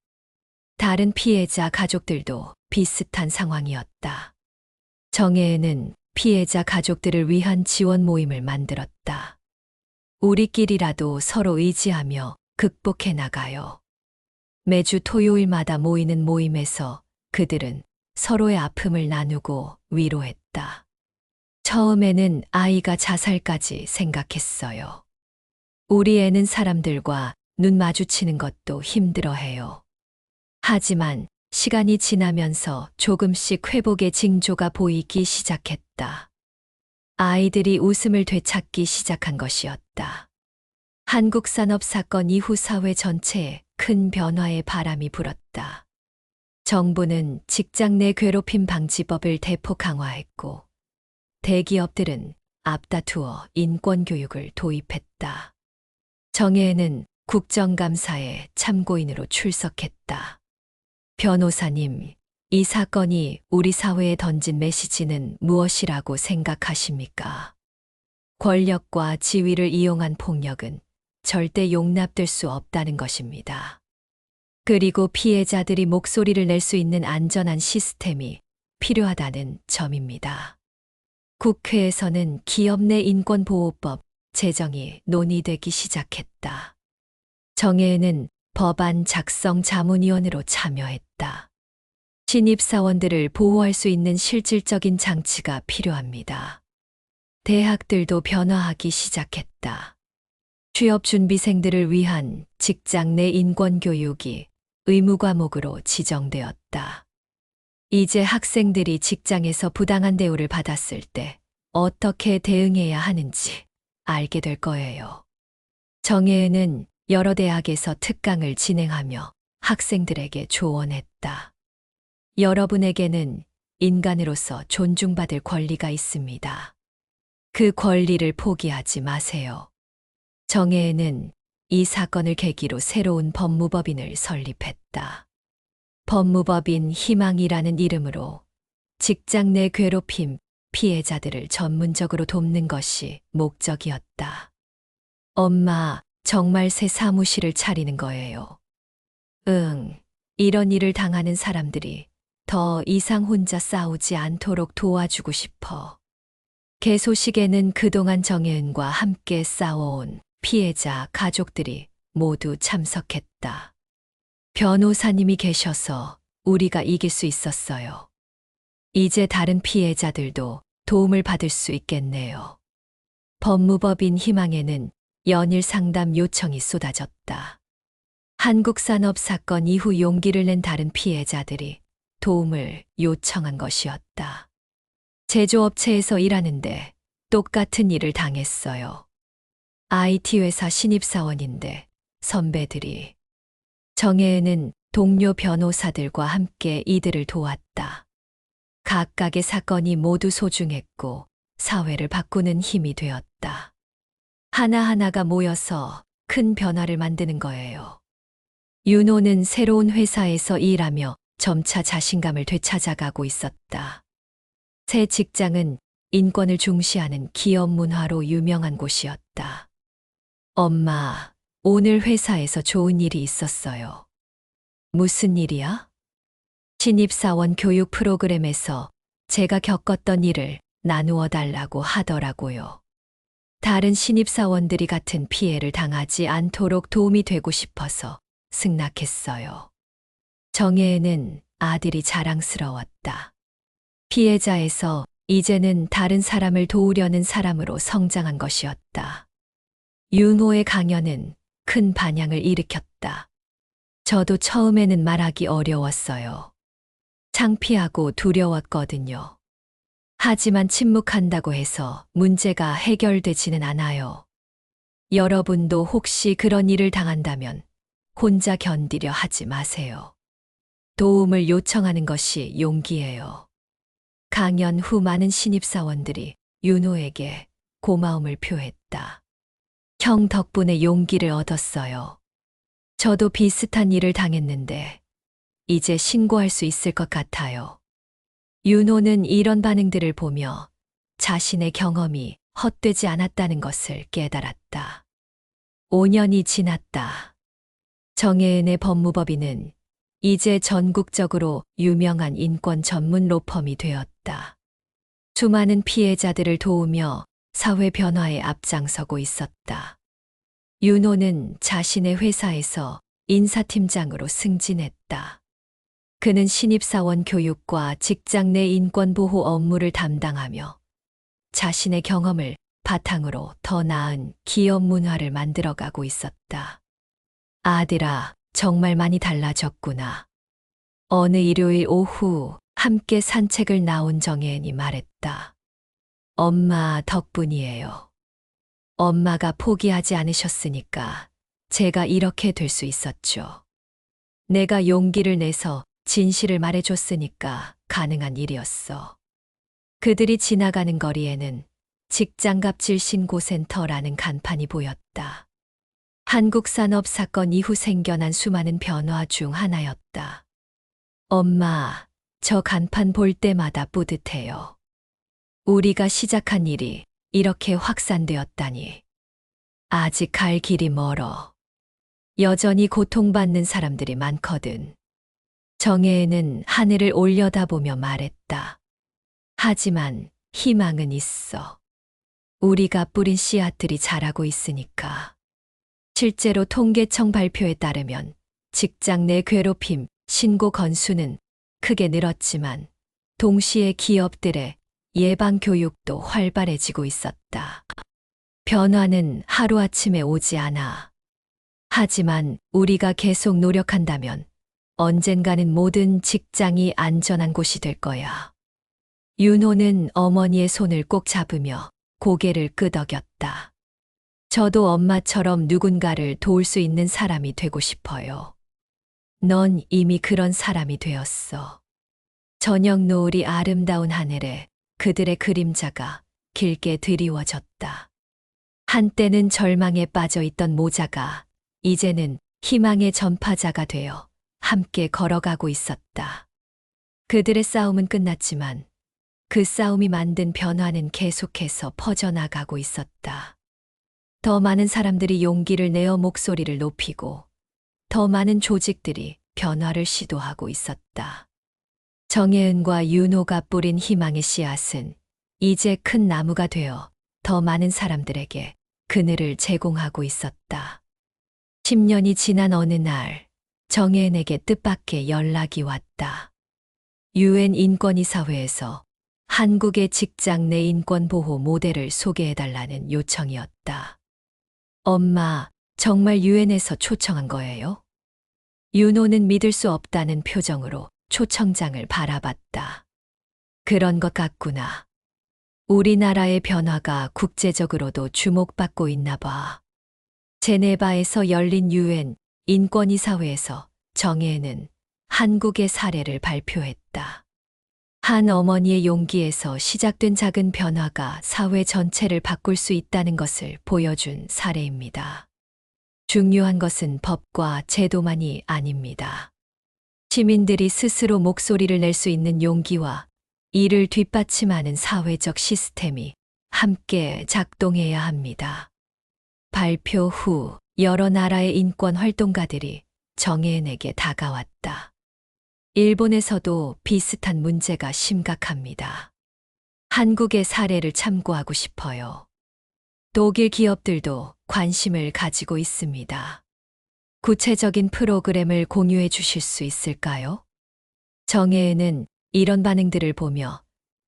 다른 피해자 가족들도 비슷한 상황이었다. 정혜은은 피해자 가족들을 위한 지원 모임을 만들었다. 우리끼리라도 서로 의지하며 극복해 나가요. 매주 토요일마다 모이는 모임에서 그들은 서로의 아픔을 나누고 위로했다. 처음에는 아이가 자살까지 생각했어요. 우리 애는 사람들과 눈 마주치는 것도 힘들어해요. 하지만 시간이 지나면서 조금씩 회복의 징조가 보이기 시작했다. 아이들이 웃음을 되찾기 시작한 것이었다. 한국 산업 사건 이후 사회 전체에 큰 변화의 바람이 불었다. 정부는 직장 내 괴롭힘 방지법을 대폭 강화했고, 대기업들은 앞다투어 인권교육을 도입했다. 정혜은은 국정감사에 참고인으로 출석했다. 변호사님, 이 사건이 우리 사회에 던진 메시지는 무엇이라고 생각하십니까? 권력과 지위를 이용한 폭력은 절대 용납될 수 없다는 것입니다. 그리고 피해자들이 목소리를 낼 수 있는 안전한 시스템이 필요하다는 점입니다. 국회에서는 기업 내 인권보호법 제정이 논의되기 시작했다. 정혜은은 법안 작성 자문위원으로 참여했다. 신입사원들을 보호할 수 있는 실질적인 장치가 필요합니다. 대학들도 변화하기 시작했다. 취업준비생들을 위한 직장 내 인권교육이 의무 과목으로 지정되었다. 이제 학생들이 직장에서 부당한 대우를 받았을 때 어떻게 대응해야 하는지 알게 될 거예요. 정혜은은 여러 대학에서 특강을 진행하며 학생들에게 조언했다. 여러분에게는 인간으로서 존중받을 권리가 있습니다. 그 권리를 포기하지 마세요. 정혜은은 이 사건을 계기로 새로운 법무법인을 설립했다. 법무법인 희망이라는 이름으로 직장 내 괴롭힘 피해자들을 전문적으로 돕는 것이 목적이었다. 엄마, 정말 새 사무실을 차리는 거예요. 응, 이런 일을 당하는 사람들이 더 이상 혼자 싸우지 않도록 도와주고 싶어. 개소식에는 그동안 정혜은과 함께 싸워온 피해자 가족들이 모두 참석했다. 변호사님이 계셔서 우리가 이길 수 있었어요. 이제 다른 피해자들도 도움을 받을 수 있겠네요. 법무법인 희망에는 연일 상담 요청이 쏟아졌다. 한국 산업 사건 이후 용기를 낸 다른 피해자들이 도움을 요청한 것이었다. 제조업체에서 일하는데 똑같은 일을 당했어요. IT 회사 신입사원인데 선배들이. 정혜은은 동료 변호사들과 함께 이들을 도왔다. 각각의 사건이 모두 소중했고 사회를 바꾸는 힘이 되었다. 하나하나가 모여서 큰 변화를 만드는 거예요. 윤호는 새로운 회사에서 일하며 점차 자신감을 되찾아가고 있었다. 새 직장은 인권을 중시하는 기업 문화로 유명한 곳이었다. 엄마, 오늘 회사에서 좋은 일이 있었어요. 무슨 일이야? 신입사원 교육 프로그램에서 제가 겪었던 일을 나누어 달라고 하더라고요. 다른 신입사원들이 같은 피해를 당하지 않도록 도움이 되고 싶어서 승낙했어요. 정혜은은 아들이 자랑스러웠다. 피해자에서 이제는 다른 사람을 도우려는 사람으로 성장한 것이었다. 윤호의 강연은 큰 반향을 일으켰다. 저도 처음에는 말하기 어려웠어요. 창피하고 두려웠거든요. 하지만 침묵한다고 해서 문제가 해결되지는 않아요. 여러분도 혹시 그런 일을 당한다면 혼자 견디려 하지 마세요. 도움을 요청하는 것이 용기예요. 강연 후 많은 신입사원들이 윤호에게 고마움을 표했다. 형 덕분에 용기를 얻었어요. 저도 비슷한 일을 당했는데 이제 신고할 수 있을 것 같아요. 윤호는 이런 반응들을 보며 자신의 경험이 헛되지 않았다는 것을 깨달았다. 5년이 지났다. 정혜은의 법무법인은 이제 전국적으로 유명한 인권 전문 로펌이 되었다. 수많은 피해자들을 도우며 사회 변화에 앞장서고 있었다. 윤호는 자신의 회사에서 인사팀장으로 승진했다. 그는 신입사원 교육과 직장 내 인권보호 업무를 담당하며 자신의 경험을 바탕으로 더 나은 기업 문화를 만들어가고 있었다. 아들아, 정말 많이 달라졌구나. 어느 일요일 오후 함께 산책을 나온 정혜은이 말했다. 엄마 덕분이에요. 엄마가 포기하지 않으셨으니까 제가 이렇게 될 수 있었죠. 내가 용기를 내서 진실을 말해줬으니까 가능한 일이었어. 그들이 지나가는 거리에는 직장갑질신고센터라는 간판이 보였다. 한국 산업 사건 이후 생겨난 수많은 변화 중 하나였다. 엄마, 저 간판 볼 때마다 뿌듯해요. 우리가 시작한 일이 이렇게 확산되었다니. 아직 갈 길이 멀어. 여전히 고통받는 사람들이 많거든. 정혜은은 하늘을 올려다보며 말했다. 하지만 희망은 있어. 우리가 뿌린 씨앗들이 자라고 있으니까. 실제로 통계청 발표에 따르면 직장 내 괴롭힘 신고 건수는 크게 늘었지만 동시에 기업들의 예방 교육도 활발해지고 있었다. 변화는 하루아침에 오지 않아. 하지만 우리가 계속 노력한다면 언젠가는 모든 직장이 안전한 곳이 될 거야. 윤호는 어머니의 손을 꼭 잡으며 고개를 끄덕였다. 저도 엄마처럼 누군가를 도울 수 있는 사람이 되고 싶어요. 넌 이미 그런 사람이 되었어. 저녁 노을이 아름다운 하늘에 그들의 그림자가 길게 드리워졌다. 한때는 절망에 빠져 있던 모자가 이제는 희망의 전파자가 되어 함께 걸어가고 있었다. 그들의 싸움은 끝났지만 그 싸움이 만든 변화는 계속해서 퍼져나가고 있었다. 더 많은 사람들이 용기를 내어 목소리를 높이고 더 많은 조직들이 변화를 시도하고 있었다. 정혜은과 윤호가 뿌린 희망의 씨앗은 이제 큰 나무가 되어 더 많은 사람들에게 그늘을 제공하고 있었다. 10년이 지난 어느 날 정혜은에게 뜻밖의 연락이 왔다. 유엔 인권이사회에서 한국의 직장 내 인권보호 모델을 소개해달라는 요청이었다. 엄마, 정말 유엔에서 초청한 거예요? 윤호는 믿을 수 없다는 표정으로 초청장을 바라봤다. 그런 것 같구나. 우리나라의 변화가 국제적으로도 주목받고 있나 봐. 제네바에서 열린 유엔 인권이사회에서 정혜은은 한국의 사례를 발표했다. 한 어머니의 용기에서 시작된 작은 변화가 사회 전체를 바꿀 수 있다는 것을 보여준 사례입니다. 중요한 것은 법과 제도만이 아닙니다. 시민들이 스스로 목소리를 낼 수 있는 용기와 이를 뒷받침하는 사회적 시스템이 함께 작동해야 합니다. 발표 후 여러 나라의 인권 활동가들이 정혜은에게 다가왔다. 일본에서도 비슷한 문제가 심각합니다. 한국의 사례를 참고하고 싶어요. 독일 기업들도 관심을 가지고 있습니다. 구체적인 프로그램을 공유해 주실 수 있을까요? 정혜은은 이런 반응들을 보며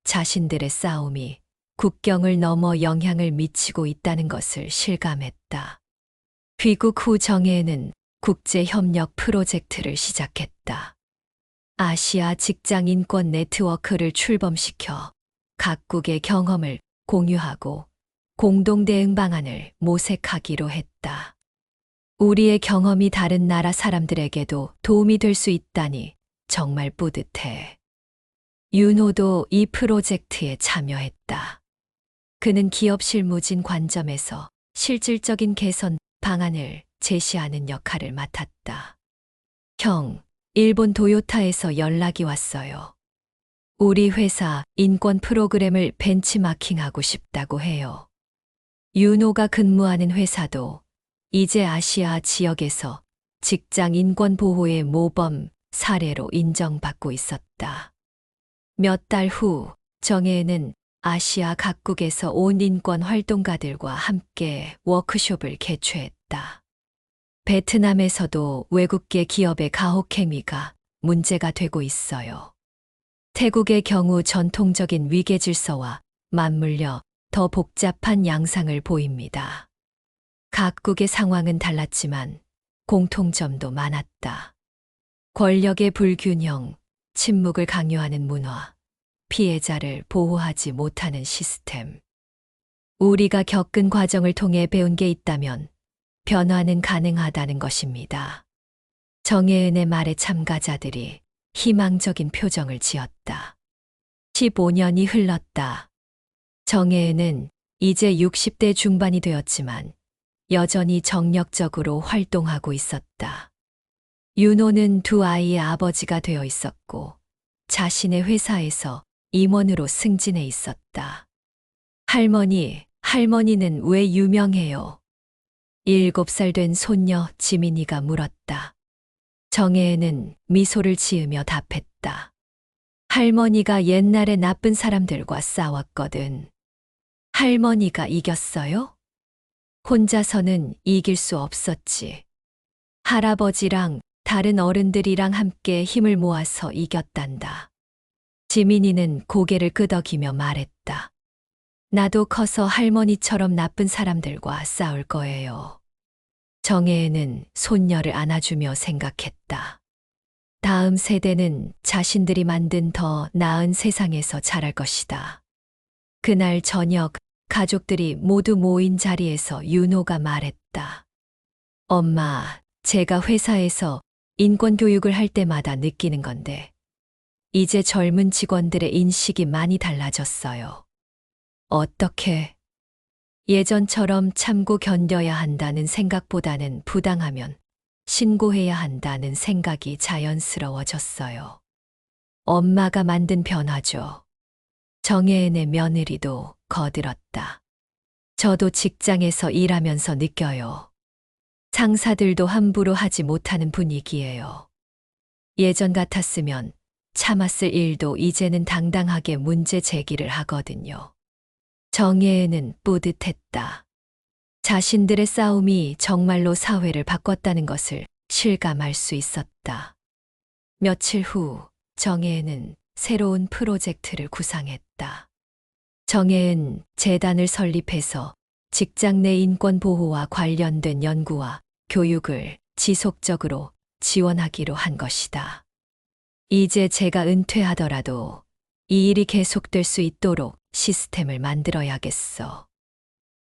자신들의 싸움이 국경을 넘어 영향을 미치고 있다는 것을 실감했다. 귀국 후 정혜은은 국제협력 프로젝트를 시작했다. 아시아 직장 인권 네트워크를 출범시켜 각국의 경험을 공유하고 공동 대응 방안을 모색하기로 했다. 우리의 경험이 다른 나라 사람들에게도 도움이 될 수 있다니 정말 뿌듯해. 윤호도 이 프로젝트에 참여했다. 그는 기업 실무진 관점에서 실질적인 개선 방안을 제시하는 역할을 맡았다. 형, 일본 도요타에서 연락이 왔어요. 우리 회사 인권 프로그램을 벤치마킹하고 싶다고 해요. 윤호가 근무하는 회사도 이제 아시아 지역에서 직장 인권 보호의 모범 사례로 인정받고 있었다. 몇 달 후 정혜은은 아시아 각국에서 온 인권 활동가들과 함께 워크숍을 개최했다. 베트남에서도 외국계 기업의 가혹행위가 문제가 되고 있어요. 태국의 경우 전통적인 위계 질서와 맞물려 더 복잡한 양상을 보입니다. 각국의 상황은 달랐지만 공통점도 많았다. 권력의 불균형, 침묵을 강요하는 문화, 피해자를 보호하지 못하는 시스템. 우리가 겪은 과정을 통해 배운 게 있다면 변화는 가능하다는 것입니다. 정혜은의 말에 참가자들이 희망적인 표정을 지었다. 15년이 흘렀다. 정혜은은 이제 60대 중반이 되었지만 여전히 정력적으로 활동하고 있었다. 윤호는 두 아이의 아버지가 되어 있었고 자신의 회사에서 임원으로 승진해 있었다. 할머니는 왜 유명해요? 7살 된 손녀 지민이가 물었다. 정혜은은 미소를 지으며 답했다. 할머니가 옛날에 나쁜 사람들과 싸웠거든. 할머니가 이겼어요? 혼자서는 이길 수 없었지. 할아버지랑 다른 어른들이랑 함께 힘을 모아서 이겼단다. 지민이는 고개를 끄덕이며 말했다. 나도 커서 할머니처럼 나쁜 사람들과 싸울 거예요. 정혜은은 손녀를 안아주며 생각했다. 다음 세대는 자신들이 만든 더 나은 세상에서 자랄 것이다. 그날 저녁 가족들이 모두 모인 자리에서 윤호가 말했다. 엄마, 제가 회사에서 인권 교육을 할 때마다 느끼는 건데, 이제 젊은 직원들의 인식이 많이 달라졌어요. 어떻게? 예전처럼 참고 견뎌야 한다는 생각보다는 부당하면 신고해야 한다는 생각이 자연스러워졌어요. 엄마가 만든 변화죠. 정혜은의 며느리도 거들었다. 저도 직장에서 일하면서 느껴요. 상사들도 함부로 하지 못하는 분위기예요. 예전 같았으면 참았을 일도 이제는 당당하게 문제 제기를 하거든요. 정혜은은 뿌듯했다. 자신들의 싸움이 정말로 사회를 바꿨다는 것을 실감할 수 있었다. 며칠 후 정혜은은 새로운 프로젝트를 구상했다. 정혜은 재단을 설립해서 직장 내 인권 보호와 관련된 연구와 교육을 지속적으로 지원하기로 한 것이다. 이제 제가 은퇴하더라도 이 일이 계속될 수 있도록 시스템을 만들어야겠어.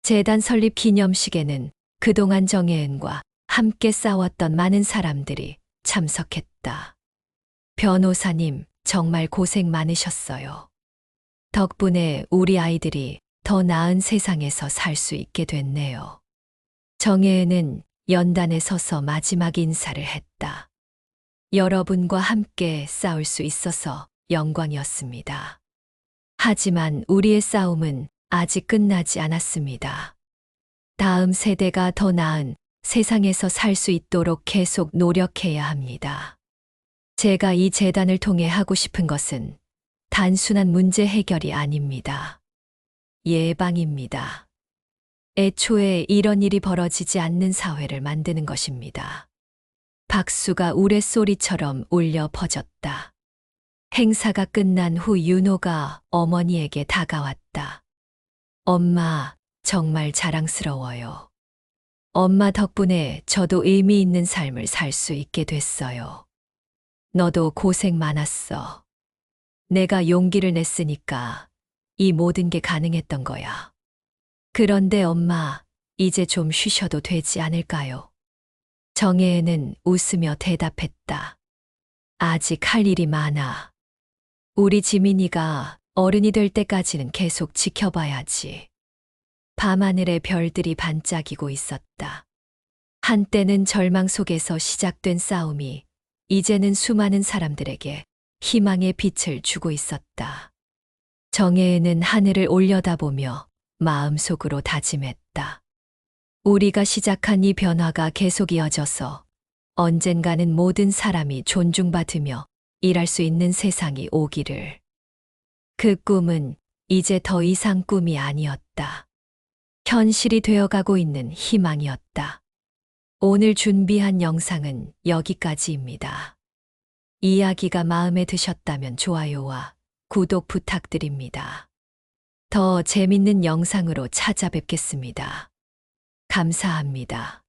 재단 설립 기념식에는 그동안 정혜은과 함께 싸웠던 많은 사람들이 참석했다. 변호사님, 정말 고생 많으셨어요. 덕분에 우리 아이들이 더 나은 세상에서 살 수 있게 됐네요. 정혜은은 연단에 서서 마지막 인사를 했다. 여러분과 함께 싸울 수 있어서 영광이었습니다. 하지만 우리의 싸움은 아직 끝나지 않았습니다. 다음 세대가 더 나은 세상에서 살 수 있도록 계속 노력해야 합니다. 제가 이 재단을 통해 하고 싶은 것은 단순한 문제 해결이 아닙니다. 예방입니다. 애초에 이런 일이 벌어지지 않는 사회를 만드는 것입니다. 박수가 우레소리처럼 울려 퍼졌다. 행사가 끝난 후 윤호가 어머니에게 다가왔다. 엄마, 정말 자랑스러워요. 엄마 덕분에 저도 의미 있는 삶을 살 수 있게 됐어요. 너도 고생 많았어. 내가 용기를 냈으니까 이 모든 게 가능했던 거야. 그런데 엄마, 이제 좀 쉬셔도 되지 않을까요? 정혜은은 웃으며 대답했다. 아직 할 일이 많아. 우리 지민이가 어른이 될 때까지는 계속 지켜봐야지. 밤하늘에 별들이 반짝이고 있었다. 한때는 절망 속에서 시작된 싸움이 이제는 수많은 사람들에게 희망의 빛을 주고 있었다. 정혜은은 하늘을 올려다보며 마음속으로 다짐했다. 우리가 시작한 이 변화가 계속 이어져서 언젠가는 모든 사람이 존중받으며 일할 수 있는 세상이 오기를. 그 꿈은 이제 더 이상 꿈이 아니었다. 현실이 되어가고 있는 희망이었다. 오늘 준비한 영상은 여기까지입니다. 이야기가 마음에 드셨다면 좋아요와 구독 부탁드립니다. 더 재밌는 영상으로 찾아뵙겠습니다. 감사합니다.